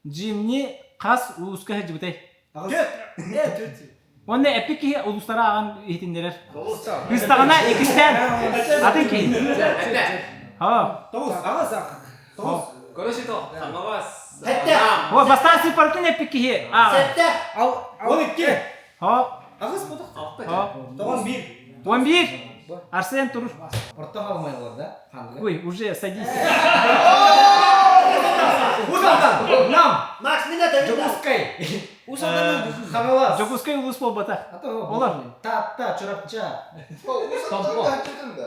Джимни қас ұлысқа хәджі бұтай. Онда әппекі ұлыстара аған етіндерер. Үстағына екістен. Атын кейін. О, бастан сипартын әппекі. Ағыз бұдық. 11. Арсен тұрыр. Орта қалмайлар да. Ой, уже садись. Макс, мен әтәмін. Жокускай. Жокускай ұлыс бол бата. Олар. Та, чұрапча.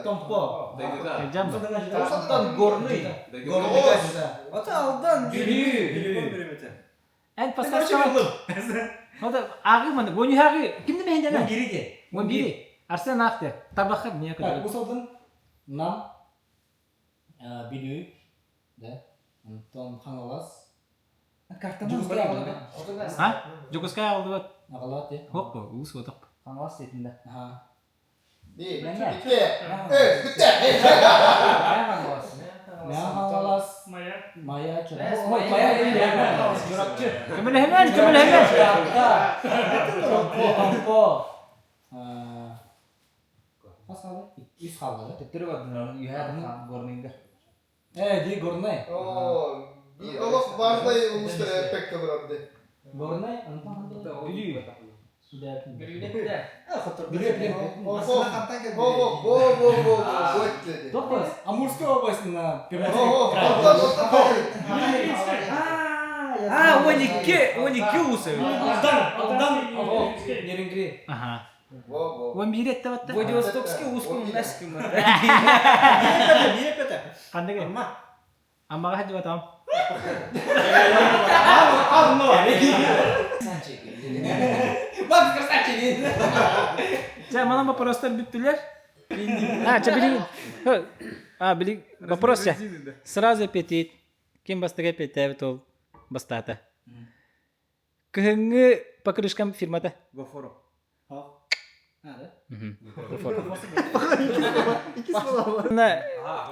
Томпо. Горный. Ата алдан. Ән пасқашқа. Ағы маңда, гөні ағы. Кімді мәйінден? 11. Арсен ақты. Табаққа не көтірді? Усалдың нам, билүү, Антон Хангалас. Жокускай алды бат. Ағалат, Хоқ ба, ұлыс отық. Хангалас етінде. Хангалас. Мая чұрапчы. Көмілі hemen. Томпо. Қас қалды? 3 қалды. Тіптірі бар. Горнайында. Дей горнай. Bir olak важный улустар эффекті бұрады. Горнай? Билүү. Амурской областында. 12 улысы. Алдан. Нерінгіре. 11 етті батты. Владивостокский улыскың мәскім. Қандығы? Амаға хәджі батам. Мана вопростар бүттілер? Білі вопрос я. Сразу петит. Кем бастыға петәвіт ол бастата? Көхіңі покрышкам фирмата? Гофоро.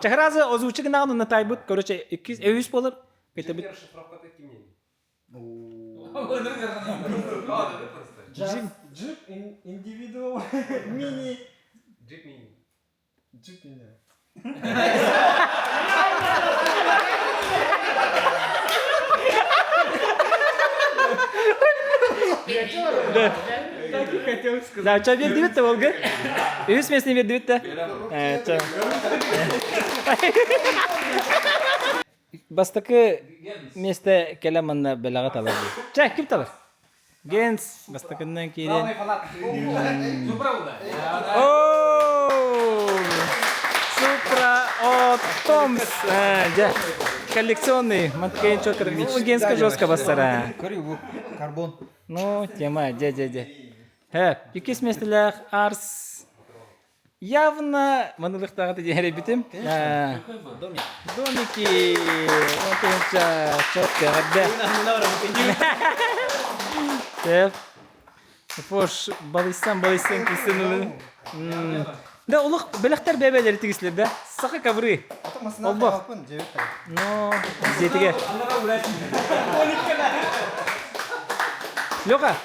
Чахразы озвучы гынағыны натай бұд. Короче, 200 болыр. Кайта бұд. Джип индивидуал мини. Джип мини. Так и хотел сказать. Да, что вердивит-то, Волга? И с местным вердивит-то? Бастакы место келеманна белага талар. Ча, ким талар? Генс, бастакыннан кейден. Супра от Томс. Коллекционный. Маткейн чокер. Генска жестко бастара. Карбон. Ну, тема, дядя. Юкес местелях арс. Явно манылықтағы дегенде бітім. Домики. Онтынша, четко, ғадда. Теп. Пош, балыйсан кесін ұлы. Да улук белектер бебелер тигислер да. Сакы кабры. Олбох. Но зетиге. Лёка,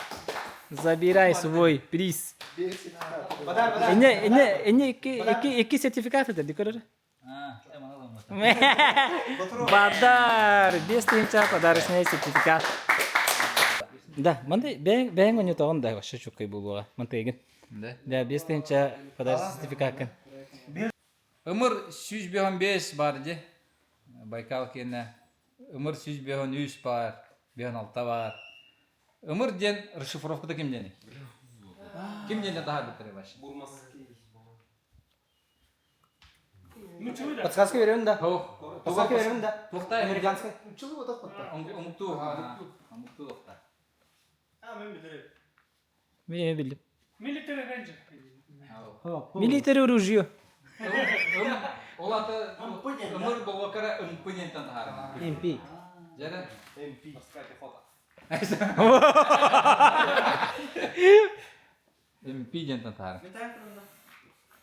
забирай свой приз. Эне iki сертификаты да дикорор. Бадар, без тенча подарочный сертификат. Да, манды бәң оны тагын да вообще чукай булуга. Мантеген. Да, без тенча подарочный сертификат. Өмір 105 бар де. Байкал кені. Өмір 103 бар. 106 бар. Өмір ден расшифровкада кім дені? Кім дені daha бітірі баш? Подсказка берем да. Подсказка берем да. Тоқтай. Американский. Учылы отақ бітті. Ұмықту. Ұмықту тоқтай. Мен билдим. Military Ranger. Милитари ружье. Ол аты өмір болуға кара үмпінен тантахар. MP. Жәрі? MP. MP ден тантахар.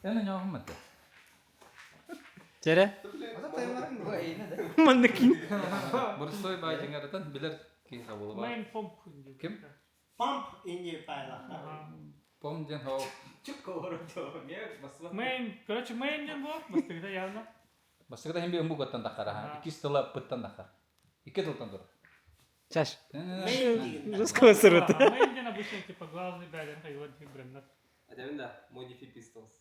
Әні жоғым мәтті. Жәрі? Мандакин. Бұрыстой бай жеңерден білер кейса болу бар. Main pump. Кім? Pump инди пайла. Пом ден хоу. Короче, main ден бұл. Бастығыда явно. Бастығыда хембе үмбу көттен тақар. Икі стыла пыттан тақар. Икі тұлтан тұр. Чаш. Main ден обычно типа главный бәден хайван брендер. Adamın modify pistols.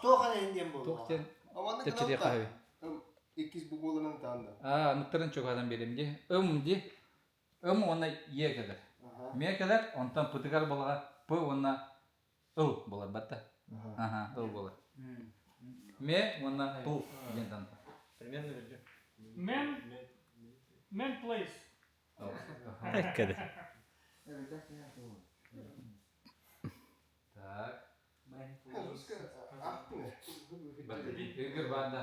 Тохан индиен болды. Тоқтен. Аманның Тәчеде қағы. Икіз бұғылының таңда. Мұттырын чөк адам беремде. Де. Оны е кәдір. Ме кәдір, онтан пұтығар болаға пы оны ұл болар бәтті. Ұл болар. Ме оны тұл ден танта. Примерно верде. Men place. Кәді. Так. Игорь банда.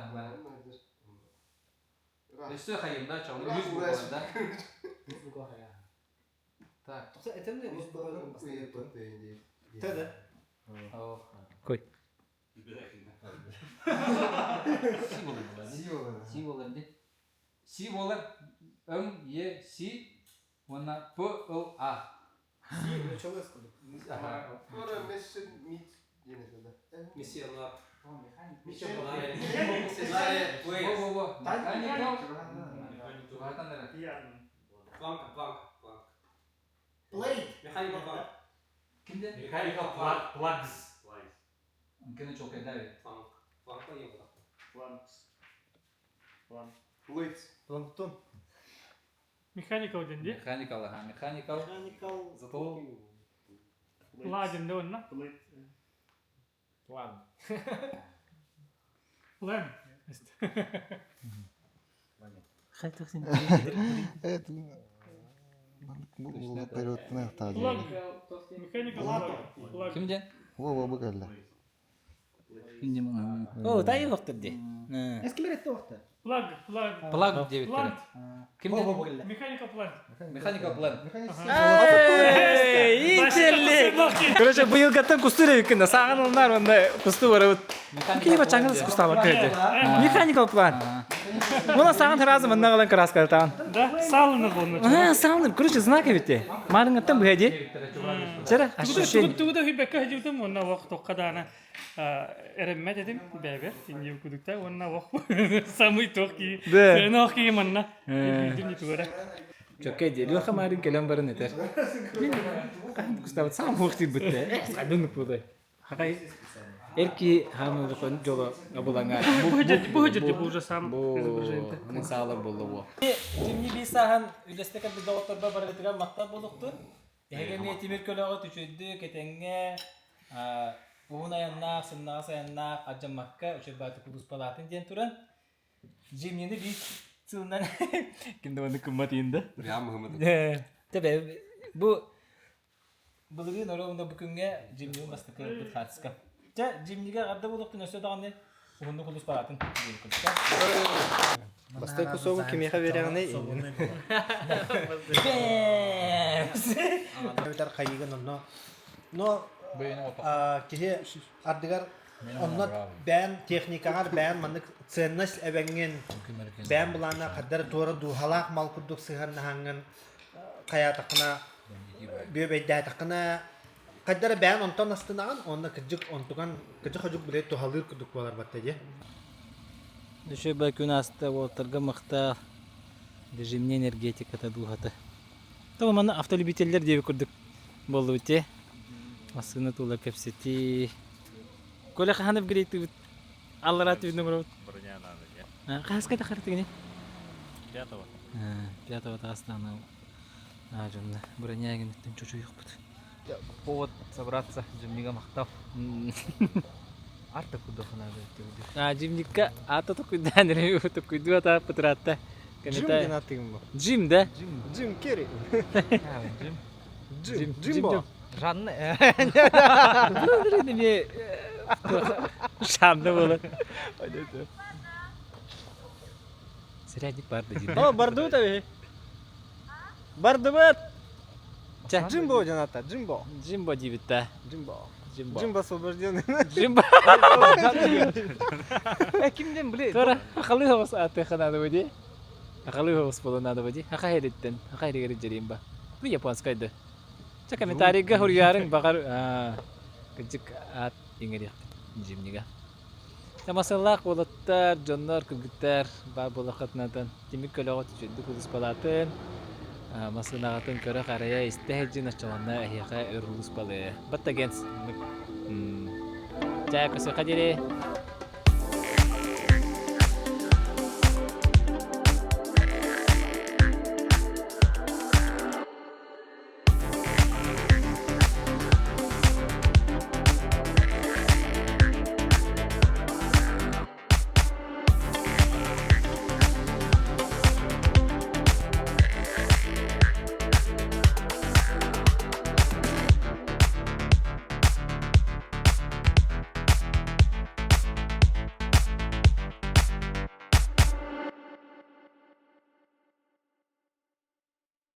Еще хайымда чауны 100 болғанда. Так. Это мне Тәді. Кой. Си болар де. Си болар. Е, си. Оны П, Л, А. Sonra Mesut Mit yenildi de. Misyonlar. Plank. Blade. Mechanical plank. Kimde? Mechanical plugs. Kene çok eder. Plank da iyi Blitz. Планктон. Mechanical ден де. Mechanical. Зато Ладен де онна. План. Plan. Хайтық сен. Evet. Bu periyotuna ihtiyacı Plug. var. Mechanical plug. Kimde? Bu geldi. Kimde mi? О, тай вақтыр де. Eski bir tohta. Plug. Plug diye bir Plant. Kimde? Mechanical plant. Mechanical plan. Интеллект. Короче, быйыл гаттан кустуре викинда. Саған олар онда кусту барабыт. Кейба чаңыз кустава кәді. Механикал план. Мына саған таразы мында қалан краска таған. Да, салыныр болны. Салыныр. Короче, знак битте. Марың аттан бұя де. Жара, ощущение. Тугуда хибекка хижудым, онна вақт тоққадана. Эремме дедим, бәбер. Инде күдікті, онна вақт. Самый тоқки. Сені оқи манна. Дүнді тугара. Чокай де. Леха марың келем барын етер. Кустава сам вақти бітті. Садынық бұдай. Хақай. Эрки хамы жокон жоло абулаңа. Бу жерде бу уже сам. Бу саалар болду бу. Жимни бисахан үлестек бизде оторба барытыга мактап болукту. Эге ме тимир көлөгө түшүдү кетеңге уна янна сынна саянна ажамакка өчөбаты кудус палатын ден туран. Жимнини бит сылнан кимде оны кыммат инде. Ya Muhammed. Тебе бу Бүгін орауында бүкінге жимнің бастықы бұд қатысқа. Жа, жимніге ғарда болуқтың өсі дағанды ұғынды құлыс баратын. Бастай кусогу кемеха беряғаны. Бәмс! Бәмс! Қайыған онно. Но кихи ардыгар оннот бән техникагар бән маннык ценность эбенген бән булана каддар туора духалак мал курдук сыгырна ханган каятакына бөбөйдәтакына каддар бән онтон астынаган онна кыжык онтуган кыжык хожук биле тухалыр курдук болар баттаje Düşe bakın hasta oturga mıhta rejimli energetika da duhata. Tamam ana автолюбительler diye kurduk. Bollu te. Aslında tula kapseti. Kola hanım gireydi. Allah razı olsun numara. Kas kata kartı gini. Piyatava. Piyatava da aslında. Ajamna. Buraya gini tüm çocuğu yok bu. Повод собраться, Джимнига махтав. Арта кудохна да. Jimnika ata to kudan re to kudu ata patrata. Jim да? Джим Керри. Джим. Джимбо. Жанна. Ne şamda böyle. Средний пар да Jim. О, барду таби. Бардыбат. Джимбо жаната, Джимбо. Jimbo дивита. Джимбо. Jimbo. Джимбо освобожденный. Jimbo. Kimden bile? Тора акылы хавас аты ханада боди. Акылы хавас болонада боди. Хакайреттен. Хакайрегер жеримба. Bu японскайда. Чака метарига хурьярың багар кыжык ат иңери Jimniga. Тамасаллак болоттар, жоннор кыргыттар бар болакатнатан. Тимик көлөгөт жүндү кулус балатын. Масынагатын көрө карая истехжин ачалана эхига өрүлүс балы. Баттагенс. Чай көсө кадире.